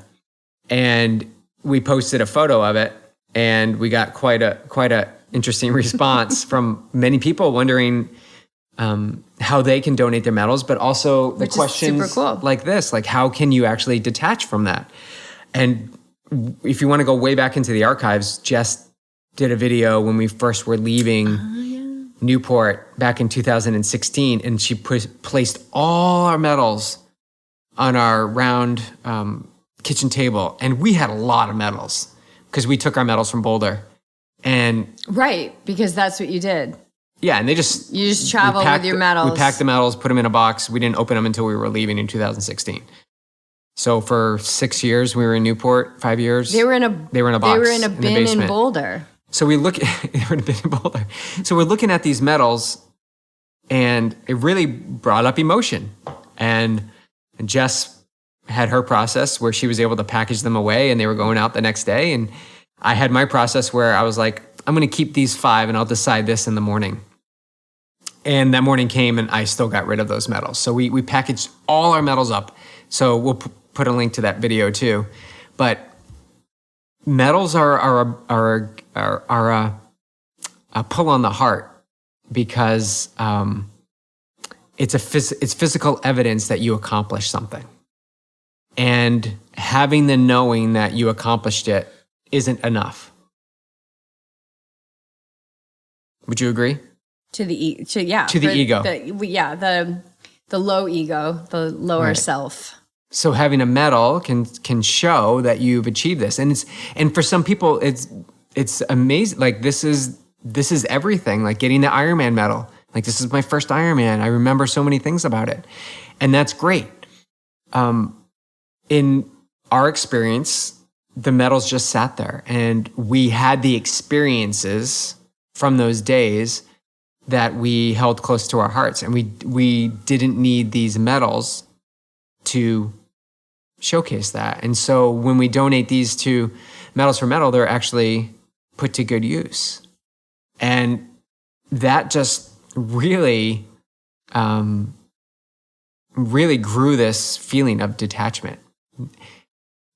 And we posted a photo of it, and we got quite a interesting response from many people wondering how they can donate their medals, but also the questions like this, like how can you actually detach from that? And if you want to go way back into the archives, Jess did a video when we first were leaving Newport back in 2016, and she placed all our medals on our round kitchen table, and we had a lot of medals because we took our medals from Boulder. And right, because that's what you did. Yeah, and you just travel with your medals. We packed the medals, put them in a box. We didn't open them until we were leaving in 2016. So for 6 years we were in Newport. 5 years they were in a box. They were in a bin in Boulder. So we look at So we're looking at these medals, and it really brought up emotion. And Jess had her process where she was able to package them away, and they were going out the next day. And I had my process where I was like, I'm going to keep these 5 and I'll decide this in the morning. And that morning came and I still got rid of those medals. So we packaged all our medals up. So we'll put a link to that video too. But medals are a pull on the heart, because it's physical evidence that you accomplished something, and having the knowing that you accomplished it isn't enough. Would you agree? To the ego. The low ego, the lower self. So having a medal can show that you've achieved this, and for some people it's amazing. Like this is everything. Like getting the Ironman medal. Like this is my first Ironman. I remember so many things about it, and that's great. In our experience, the medals just sat there, and we had the experiences from those days that we held close to our hearts, and we didn't need these medals to showcase that. And so when we donate these to Medals for Medal, they're actually put to good use. And that just really, really grew this feeling of detachment.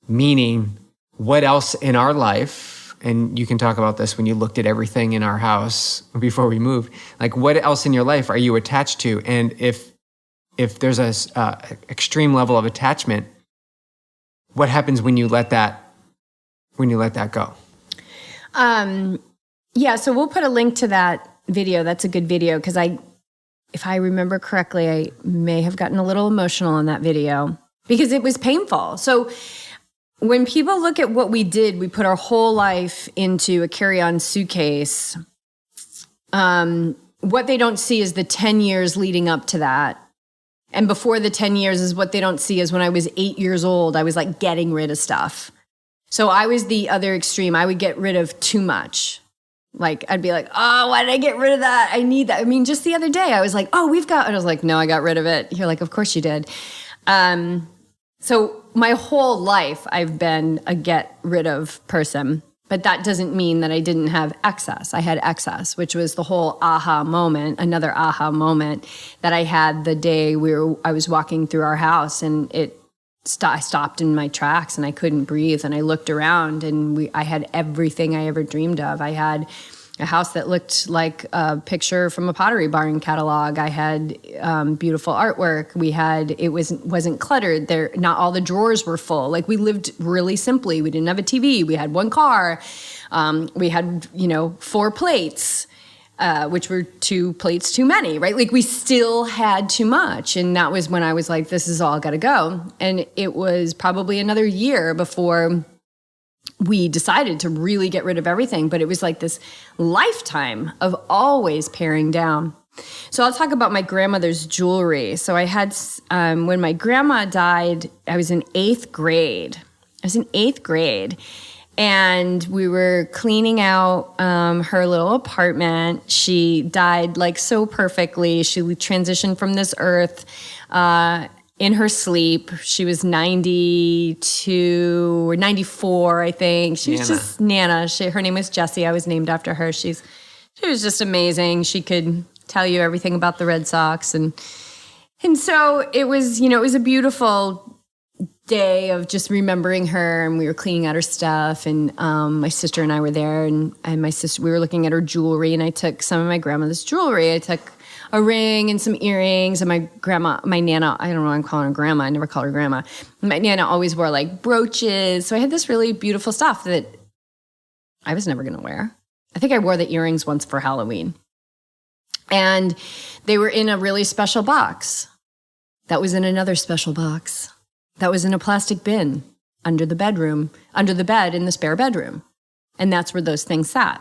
Meaning, what else in our life, and you can talk about this when you looked at everything in our house before we moved, like what else in your life are you attached to? And if there's a extreme level of attachment, what happens when you let that go? Yeah, so we'll put a link to that video. That's a good video, because if I remember correctly, I may have gotten a little emotional in that video because it was painful. So when people look at what we did, we put our whole life into a carry-on suitcase. What they don't see is the 10 years leading up to that. And before the 10 years is what they don't see is when I was 8 years old, I was like getting rid of stuff. So I was the other extreme. I would get rid of too much. Like I'd be like, oh, why did I get rid of that? I need that. I mean, just the other day I was like, oh, and I was like, no, I got rid of it. You're like, of course you did. So my whole life I've been a get rid of person, but that doesn't mean that I didn't have excess. I had excess, which was the whole another aha moment that I had the day I was walking through our house, and I stopped in my tracks and I couldn't breathe, and I looked around and I had everything I ever dreamed of. I had a house that looked like a picture from a Pottery Barn catalog. I had beautiful artwork. It wasn't cluttered. Not all the drawers were full. Like we lived really simply. We didn't have a TV. We had one car. We had 4 plates, which were 2 plates too many, right? Like we still had too much. And that was when I was like, this is all got to go. And it was probably another year before we decided to really get rid of everything, but it was like this lifetime of always paring down. So I'll talk about my grandmother's jewelry. So I had, when my grandma died, I was in 8th grade. And we were cleaning out her little apartment. She died like so perfectly. She transitioned from this earth in her sleep. She was 92 or 94, I think. She was just Nana. Her name was Jessie. I was named after her. She was just amazing. She could tell you everything about the Red Sox. And so it was, it was a beautiful day of just remembering her, and we were cleaning out her stuff, and my sister and I were there, and my sister, we were looking at her jewelry, and I took some of my grandmother's jewelry. I took a ring and some earrings, and my Nana, I don't know why I'm calling her grandma, I never called her grandma. My Nana always wore like brooches, so I had this really beautiful stuff that I was never going to wear. I think I wore the earrings once for Halloween, and they were in a really special box. That was in another special box. That was in a plastic bin under the bed in the spare bedroom. And that's where those things sat.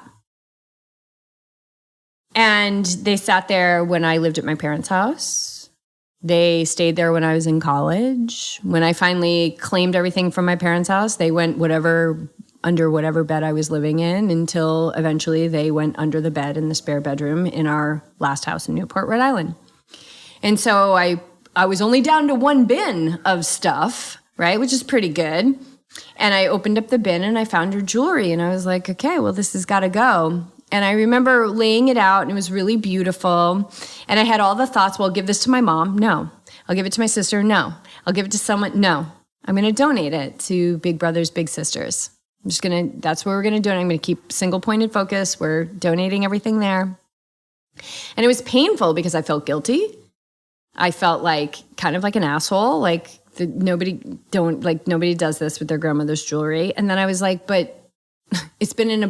And they sat there when I lived at my parents' house. They stayed there when I was in college. When I finally claimed everything from my parents' house, they went under whatever bed I was living in, until eventually they went under the bed in the spare bedroom in our last house in Newport, Rhode Island. And so I was only down to one bin of stuff, right, which is pretty good. And I opened up the bin and I found her jewelry, and I was like, okay, well, this has got to go. And I remember laying it out, and it was really beautiful. And I had all the thoughts, well, I'll give this to my mom. No. I'll give it to my sister. No. I'll give it to someone. No. I'm going to donate it to Big Brothers, Big Sisters. That's what we're going to do. And I'm going to keep single-pointed focus. We're donating everything there. And it was painful because I felt guilty. I felt like kind of like an asshole, like nobody does this with their grandmother's jewelry. And then I was like, but it's been in a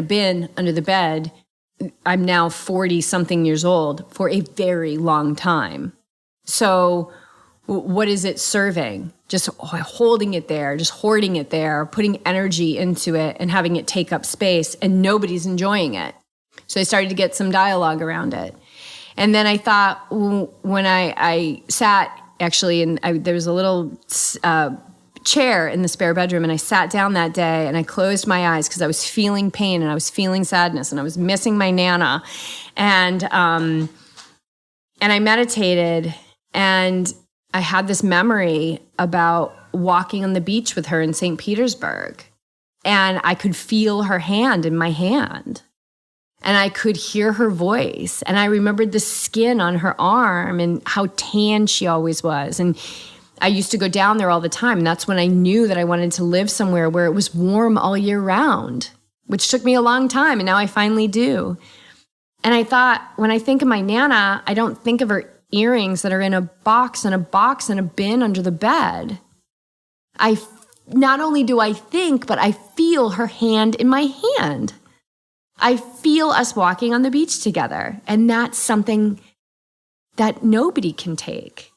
bin under the bed. I'm now 40 something years old for a very long time. So what is it serving? Just holding it there, just hoarding it there, putting energy into it and having it take up space, and nobody's enjoying it. So I started to get some dialogue around it. And then I thought, when I sat, actually, and there was a little chair in the spare bedroom, and I sat down that day and I closed my eyes because I was feeling pain and I was feeling sadness and I was missing my Nana. And I meditated, and I had this memory about walking on the beach with her in St. Petersburg, and I could feel her hand in my hand. And I could hear her voice. And I remembered the skin on her arm and how tan she always was. And I used to go down there all the time. And that's when I knew that I wanted to live somewhere where it was warm all year round, which took me a long time. And now I finally do. And I thought, when I think of my Nana, I don't think of her earrings that are in a box and a bin under the bed. Not only do I think, but I feel her hand in my hand. I feel us walking on the beach together, and that's something that nobody can take,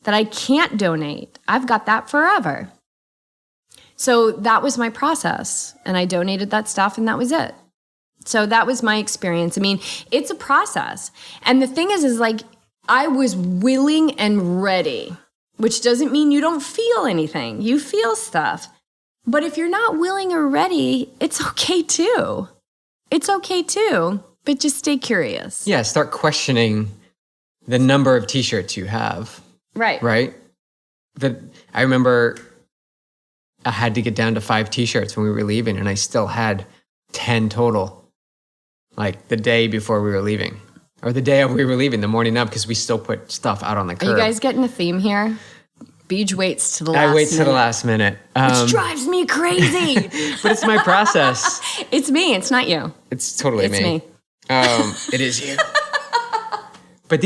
that I can't donate. I've got that forever. So that was my process, and I donated that stuff, and that was it. So that was my experience. I mean, it's a process. And the thing is like, I was willing and ready, which doesn't mean you don't feel anything. You feel stuff. But if you're not willing or ready, it's okay too. It's okay too, but just stay curious. Yeah, start questioning the number of t-shirts you have. Right. Right? I remember I had to get down to 5 t-shirts when we were leaving, and I still had 10 total, like the day before we were leaving. Or the day we were leaving, the morning up, because we still put stuff out on the curb. Are you guys getting a theme here? Beej waits to the last minute. I wait to the last minute. Which drives me crazy. But it's my process. It's me. It's not you. It's totally me. It is you. But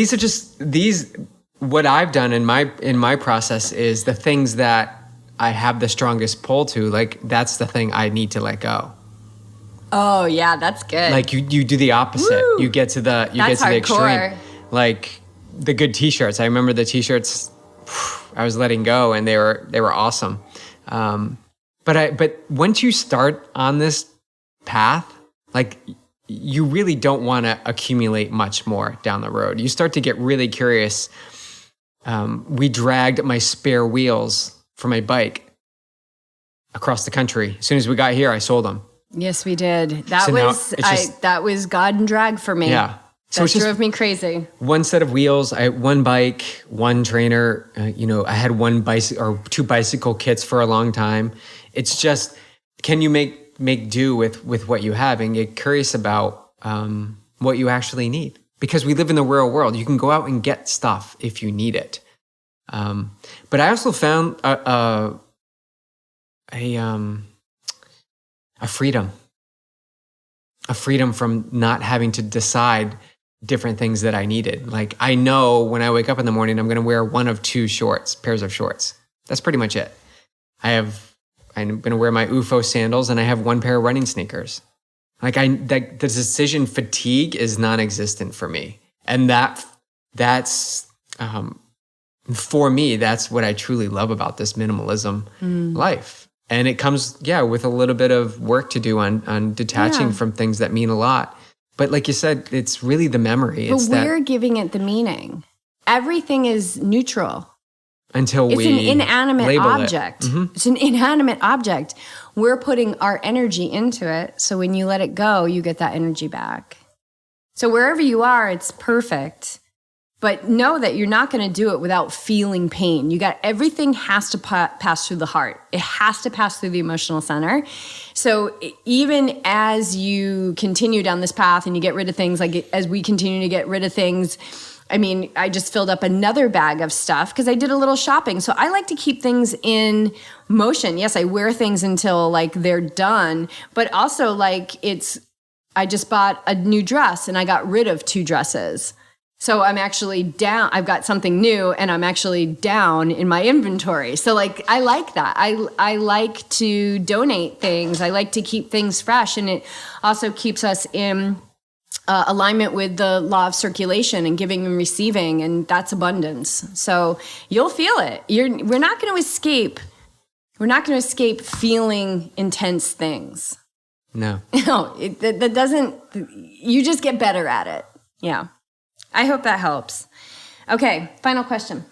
what I've done in my process is the things that I have the strongest pull to, like that's the thing I need to let go. Oh yeah, that's good. Like you do the opposite. Woo! You get to the extreme. Like the good t-shirts. I remember the t-shirts I was letting go, and they were awesome. But once you start on this path, like you really don't want to accumulate much more down the road. You start to get really curious. We dragged my spare wheels for my bike across the country. As soon as we got here, I sold them. Yes, we did. That was God and drag for me. Yeah. So that drove me crazy. One set of wheels, I had one bike, one trainer. I had one bicycle or two bicycle kits for a long time. It's just, can you make do with what you have and get curious about what you actually need? Because we live in the real world. You can go out and get stuff if you need it. But I also found a freedom from not having to decide different things that I needed. Like I know when I wake up in the morning, I'm going to wear one of two pairs of shorts. That's pretty much it. I'm going to wear my UFO sandals and I have one pair of running sneakers. Like the decision fatigue is non-existent for me. And that's for me, that's what I truly love about this minimalism life. And it comes, with a little bit of work to do on detaching from things that mean a lot. But like you said, it's really the memory. But we're giving it the meaning. Everything is neutral. Until it's an inanimate object. Mm-hmm. It's an inanimate object. We're putting our energy into it. So when you let it go, you get that energy back. So wherever you are, it's perfect. But know that you're not going to do it without feeling pain. Everything has to pass through the heart. It has to pass through the emotional center. So even as you continue down this path and you get rid of things, like as we continue to get rid of things, I mean, I just filled up another bag of stuff because I did a little shopping. So I like to keep things in motion. Yes, I wear things until like they're done, but also like I just bought a new dress and I got rid of 2 dresses. So I'm actually down. I've got something new and I'm actually down in my inventory. So like, I like that. I like to donate things. I like to keep things fresh. And it also keeps us in alignment with the law of circulation and giving and receiving. And that's abundance. So you'll feel it. We're not going to escape. We're not going to escape feeling intense things. No. No, that doesn't, you just get better at it. Yeah. I hope that helps. Okay, final question.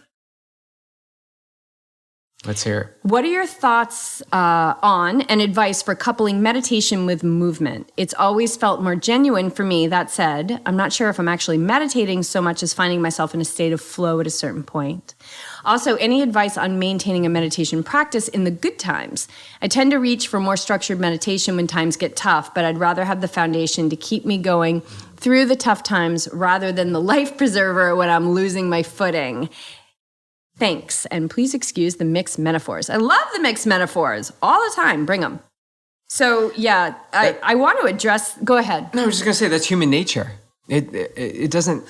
Let's hear it. What are your thoughts on and advice for coupling meditation with movement? It's always felt more genuine for me. That said, I'm not sure if I'm actually meditating so much as finding myself in a state of flow at a certain point. Also, any advice on maintaining a meditation practice in the good times? I tend to reach for more structured meditation when times get tough, but I'd rather have the foundation to keep me going through the tough times rather than the life preserver when I'm losing my footing. Thanks, and please excuse the mixed metaphors. I love the mixed metaphors all the time. Bring them. So, yeah, I want to address. Go ahead. No, I was just gonna say that's human nature. It doesn't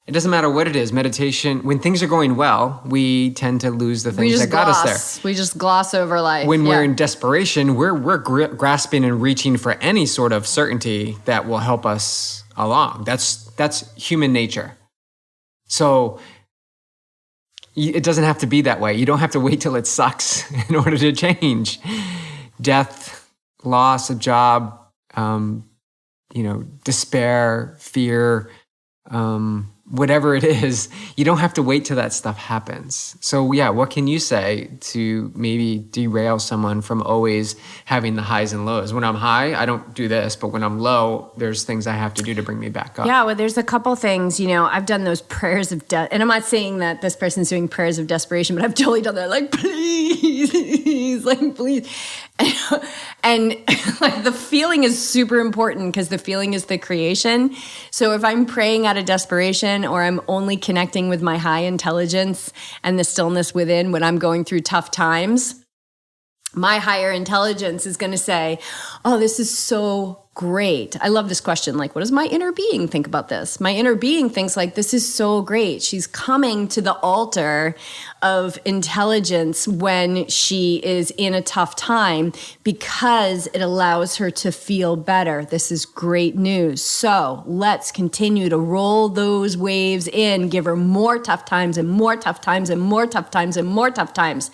matter what it is. Meditation. When things are going well, we tend to lose the things that got us there. We just gloss over life. When we're in desperation, we're grasping and reaching for any sort of certainty that will help us along. That's human nature. So it doesn't have to be that way. You don't have to wait till it sucks in order to change. Death, loss of job, despair, fear, whatever it is, you don't have to wait till that stuff happens. So yeah, what can you say to maybe derail someone from always having the highs and lows? When I'm high, I don't do this, but when I'm low, there's things I have to do to bring me back up. Yeah, well, there's a couple things, I've done those prayers of death, and I'm not saying that this person's doing prayers of desperation, but I've totally done that, like, please, like, please. And like the feeling is super important because the feeling is the creation. So if I'm praying out of desperation or I'm only connecting with my high intelligence and the stillness within when I'm going through tough times, my higher intelligence is going to say, oh, this is so great. I love this question. Like, what does my inner being think about this? My inner being thinks like, this is so great. She's coming to the altar of intelligence when she is in a tough time because it allows her to feel better. This is great news. So let's continue to roll those waves in, give her more tough times and more tough times and more tough times and more tough times.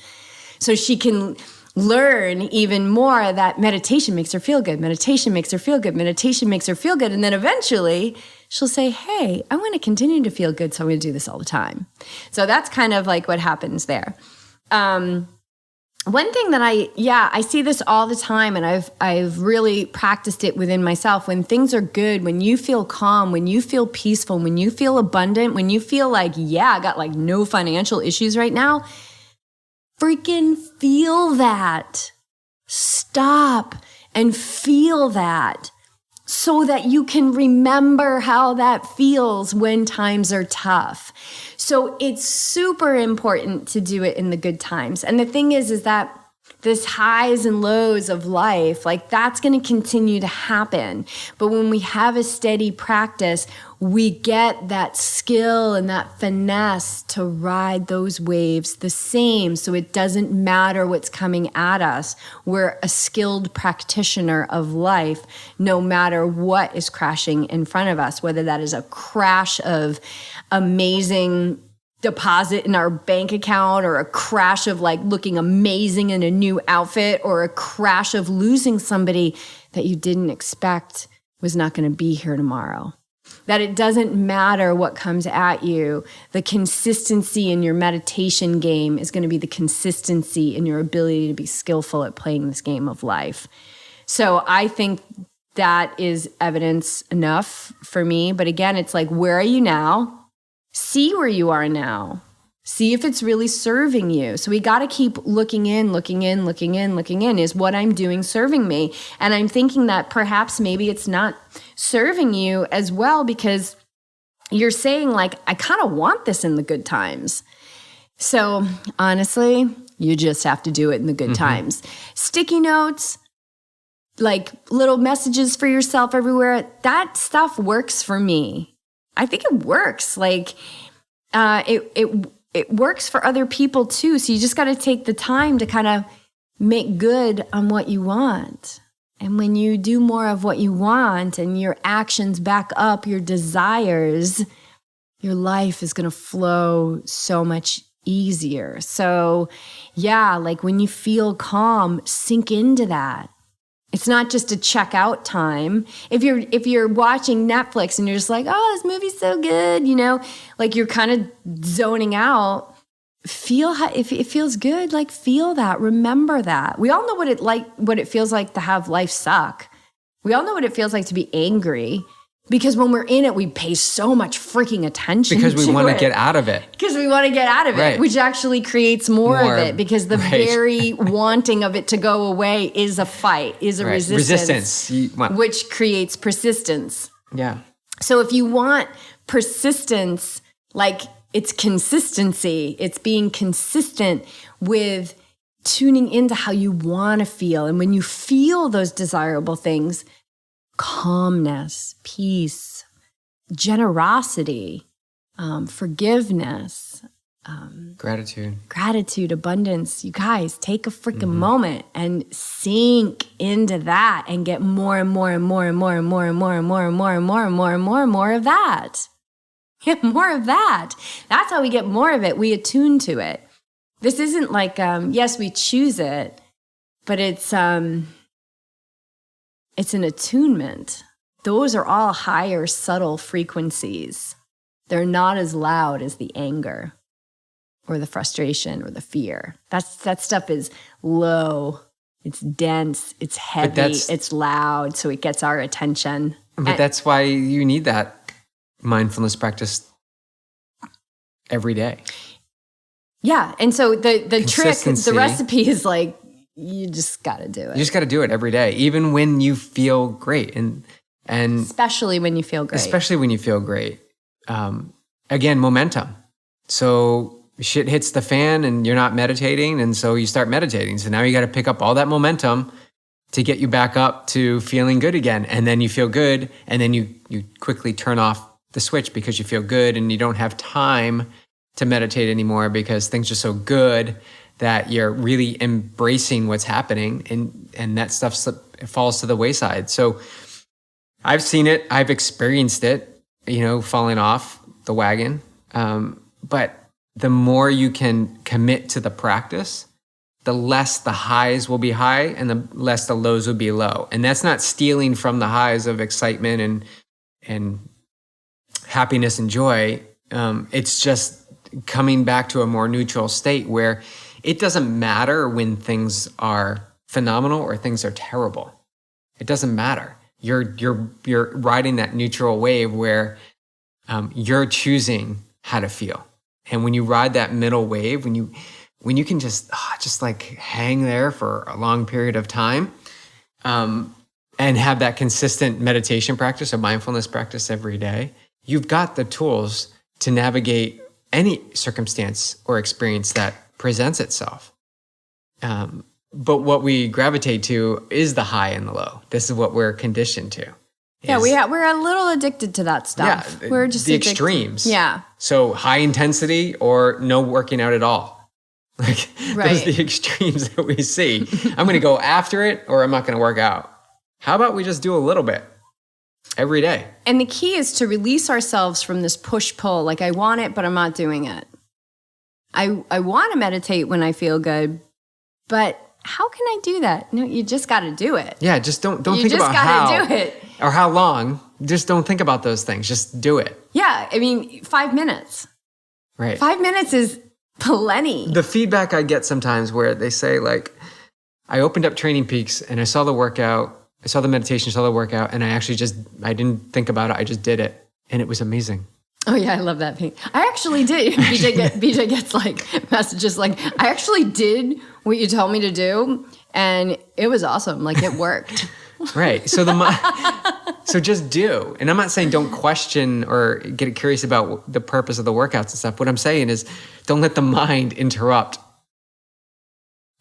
So she can learn even more that meditation makes her feel good. Meditation makes her feel good. Meditation makes her feel good. And then eventually she'll say, hey, I want to continue to feel good, so I'm going to do this all the time. So that's kind of like what happens there. One thing that I see this all the time, and I've really practiced it within myself. When things are good, when you feel calm, when you feel peaceful, when you feel abundant, when you feel like, I got like no financial issues right now, freaking feel that. Stop and feel that so that you can remember how that feels when times are tough. So it's super important to do it in the good times. And the thing is that this highs and lows of life, like that's going to continue to happen. But when we have a steady practice, we get that skill and that finesse to ride those waves the same. So it doesn't matter what's coming at us. We're a skilled practitioner of life, no matter what is crashing in front of us, whether that is a crash of amazing deposit in our bank account, or a crash of like looking amazing in a new outfit, or a crash of losing somebody that you didn't expect was not going to be here tomorrow. That it doesn't matter what comes at you. The consistency in your meditation game is going to be the consistency in your ability to be skillful at playing this game of life. So I think that is evidence enough for me. But again, it's like, where are you now? See where you are now. See if it's really serving you. So we got to keep looking in. Is what I'm doing serving me? And I'm thinking that perhaps maybe it's not serving you as well, because you're saying like, I kind of want this in the good times. So honestly, you just have to do it in the good times. Sticky notes, like little messages for yourself everywhere, that stuff works for me. I think it works. Like it works for other people too. So you just got to take the time to kind of make good on what you want. And when you do more of what you want and your actions back up your desires, your life is going to flow so much easier. So yeah, like when you feel calm, sink into that. It's not just a check out time. If you're watching Netflix and you're just like, oh, this movie's so good, like you're kind of zoning out, feel how, if it feels good, like feel that, remember that. We all know what it feels like to have life suck. We all know what it feels like to be angry. Because when we're in it, we pay so much freaking attention to it. Because we want to get out of it. Because we want to get out of it, which actually creates more of it. Because the very wanting of it to go away is a fight, is a resistance. Which creates persistence. Yeah. So if you want persistence, like it's consistency, it's being consistent with tuning into how you want to feel. And when you feel those desirable things, calmness, peace, generosity, forgiveness, gratitude, abundance. You guys, take a freaking moment and sink into that and get more and more and more and more and more and more and more and more and more and more and more and more of that. Get more of that. That's how we get more of it. We attune to it. This isn't like, yes, we choose it, but it's an attunement. Those are all higher, subtle frequencies. They're not as loud as the anger or the frustration or the fear. That stuff is low. It's dense. It's heavy. It's loud. So it gets our attention. But that's why you need that mindfulness practice every day. Yeah. And so the trick, the recipe is like, you just got to do it. You just got to do it every day, even when you feel great. And especially when you feel great. Again, momentum. So shit hits the fan and you're not meditating. And so you start meditating. So now you got to pick up all that momentum to get you back up to feeling good again. And then you feel good. And then you quickly turn off the switch because you feel good and you don't have time to meditate anymore because things are so good that you're really embracing what's happening, and that stuff falls to the wayside. So I've seen it, I've experienced it, falling off the wagon. But the more you can commit to the practice, the less the highs will be high and the less the lows will be low. And that's not stealing from the highs of excitement and happiness and joy. It's just coming back to a more neutral state where it doesn't matter when things are phenomenal or things are terrible. It doesn't matter. You're riding that neutral wave where you're choosing how to feel. And when you ride that middle wave, when you can just like hang there for a long period of time, and have that consistent meditation practice or mindfulness practice every day, you've got the tools to navigate any circumstance or experience that presents itself. But what we gravitate to is the high and the low. This is what we're conditioned to. Yeah, we're a little addicted to that stuff. Yeah, we're just the addicted. extremes. Yeah. So high intensity or no working out at all. Like those are the extremes that we see. I'm going to go after it or I'm not going to work out. How about we just do a little bit every day? And the key is to release ourselves from this push-pull. Like, I want it, but I'm not doing it. I want to meditate when I feel good, but how can I do that? No, you just got to do it. Yeah, just don't think about how. You just got to do it. Or how long. Just don't think about those things. Just do it. Yeah, I mean, 5 minutes. Right. 5 minutes is plenty. The feedback I get sometimes where they say, like, I opened up Training Peaks and I saw the workout, I saw the meditation, saw the workout, and I didn't think about it. I just did it. And it was amazing. Oh yeah, I love that pain. I actually did. BJ gets like messages like, I actually did what you told me to do, and it was awesome. Like, it worked. Right. So so just do. And I'm not saying don't question or get curious about the purpose of the workouts and stuff. What I'm saying is don't let the mind interrupt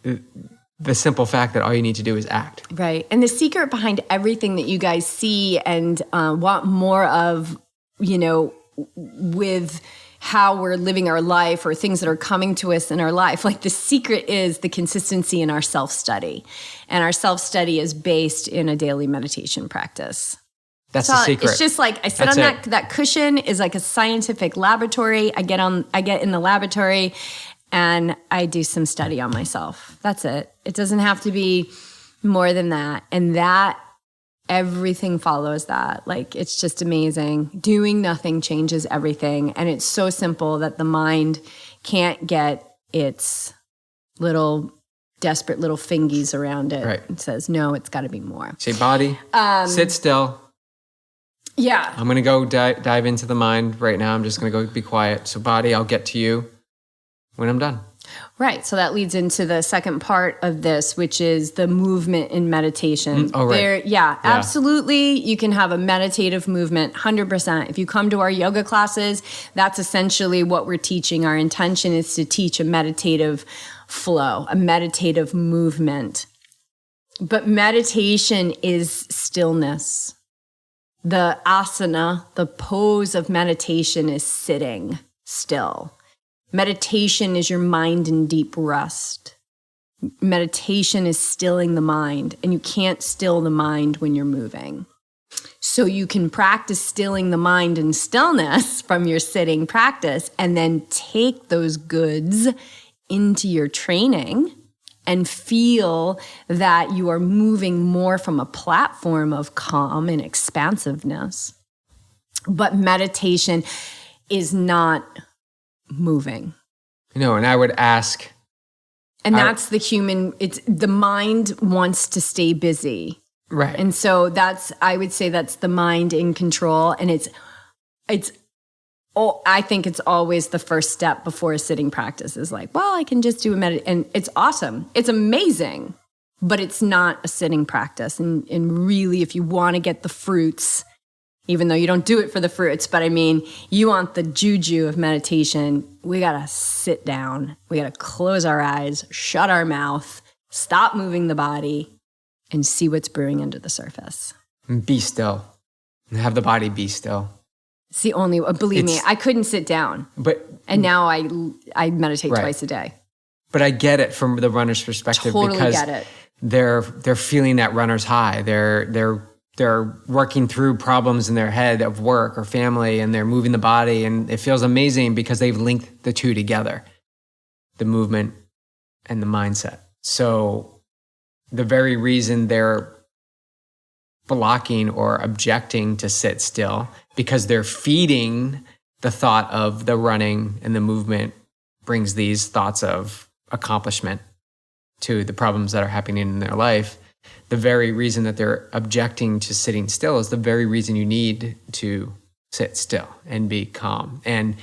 the simple fact that all you need to do is act. Right. And the secret behind everything that you guys see and want more of, with how we're living our life or things that are coming to us in our life. Like, the secret is the consistency in our self-study. And our self-study is based in a daily meditation practice. That's the secret. It's just like I sit on that cushion is like a scientific laboratory. I get in the laboratory and I do some study on myself. That's it. It doesn't have to be more than that. And that everything follows that. Like, it's just amazing. Doing nothing changes everything. And it's so simple that the mind can't get its little desperate little fingies around it. Right. It says, no, it's got to be more. Say, body, sit still. Yeah. I'm going to go dive into the mind right now. I'm just going to go be quiet. So body, I'll get to you when I'm done. Right. So that leads into the second part of this, which is the movement in meditation. Oh, right. Yeah, absolutely. You can have a meditative movement, 100%. If you come to our yoga classes, that's essentially what we're teaching. Our intention is to teach a meditative flow, a meditative movement. But meditation is stillness. The asana, the pose of meditation is sitting still. Meditation is your mind in deep rest. Meditation is stilling the mind, and you can't still the mind when you're moving. So you can practice stilling the mind and stillness from your sitting practice and then take those goods into your training and feel that you are moving more from a platform of calm and expansiveness. But meditation is not moving. And I would ask. And that's the mind wants to stay busy. Right. And so I would say that's the mind in control. And I think it's always the first step before a sitting practice is like, well, I can just do a meditation. And it's awesome. It's amazing, but it's not a sitting practice. And really, if you want to get the fruits, even though you don't do it for the fruits, but I mean, you want the juju of meditation, we got to sit down. We got to close our eyes, shut our mouth, stop moving the body, and see what's brewing under the surface. Be still. And have the body be still. It's the only, believe me, I couldn't sit down. And now I meditate twice a day. But I get it from the runner's perspective. Totally because get it. They're feeling that runner's high. They're working through problems in their head of work or family, and they're moving the body, and it feels amazing because they've linked the two together, the movement and the mindset. So the very reason they're blocking or objecting to sit still, because they're feeding the thought of the running and the movement brings these thoughts of accomplishment to the problems that are happening in their life. The very reason that they're objecting to sitting still is the very reason you need to sit still and be calm. And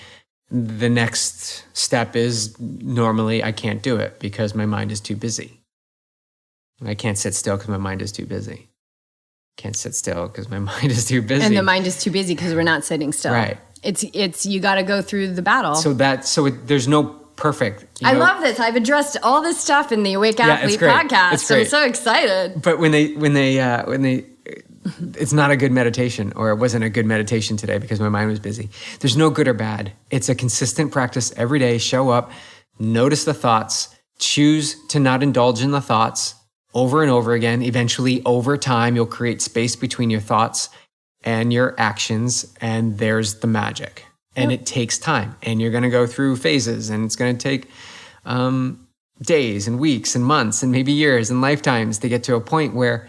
the next step is normally I can't do it because my mind is too busy. I can't sit still because my mind is too busy. Can't sit still because my mind is too busy. And the mind is too busy because we're not sitting still. Right. It's you got to go through the battle. There's no perfect. I love this. I've addressed all this stuff in the Awake Athlete podcast. It's great. I'm so excited. But when they it's not a good meditation, or it wasn't a good meditation today because my mind was busy. There's no good or bad. It's a consistent practice every day. Show up, notice the thoughts, choose to not indulge in the thoughts over and over again. Eventually, over time, you'll create space between your thoughts and your actions, and there's the magic. And it takes time, and you're going to go through phases, and it's going to take days and weeks and months and maybe years and lifetimes to get to a point where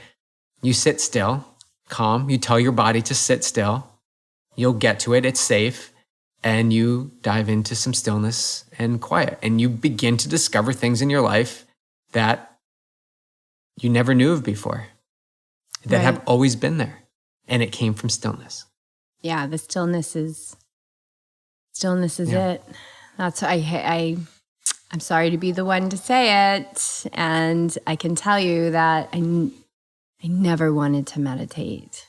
you sit still, calm, you tell your body to sit still, you'll get to it, it's safe, and you dive into some stillness and quiet, and you begin to discover things in your life that you never knew of before, that have always been there, and it came from stillness. Yeah, the stillness is it. That's I'm sorry to be the one to say it, and I can tell you that I never wanted to meditate.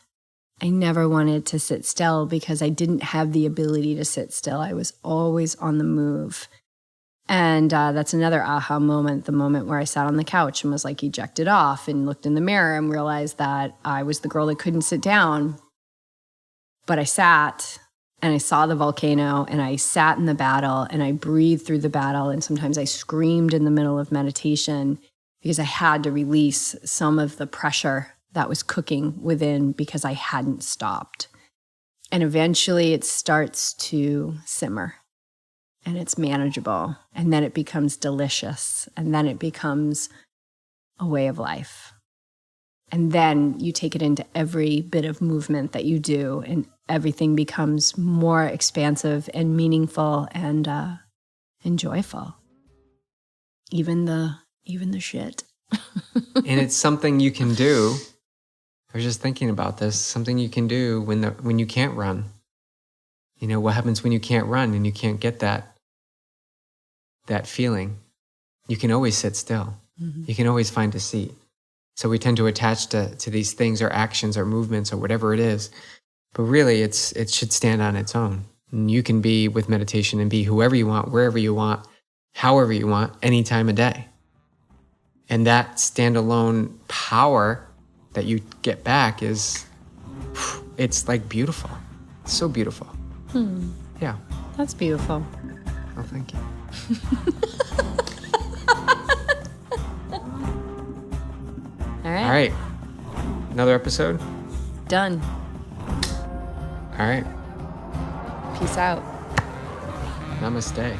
I never wanted to sit still because I didn't have the ability to sit still. I was always on the move. And that's another aha moment, the moment where I sat on the couch and was like ejected off and looked in the mirror and realized that I was the girl that couldn't sit down. But I sat and I saw the volcano and I sat in the battle and I breathed through the battle. And sometimes I screamed in the middle of meditation because I had to release some of the pressure that was cooking within because I hadn't stopped. And eventually it starts to simmer and it's manageable. And then it becomes delicious. And then it becomes a way of life. And then you take it into every bit of movement that you do, and everything becomes more expansive and meaningful and joyful. Even the shit. And it's something you can do. I was just thinking about this. Something you can do when you can't run. You know, what happens when you can't run and you can't get that feeling? You can always sit still. Mm-hmm. You can always find a seat. So we tend to attach to these things or actions or movements or whatever it is. But really, it should stand on its own. And you can be with meditation and be whoever you want, wherever you want, however you want, any time of day. And that standalone power that you get back it's like beautiful. It's so beautiful. Yeah. That's beautiful. Oh, thank you. All right. Another episode? Done. All right. Peace out. Namaste.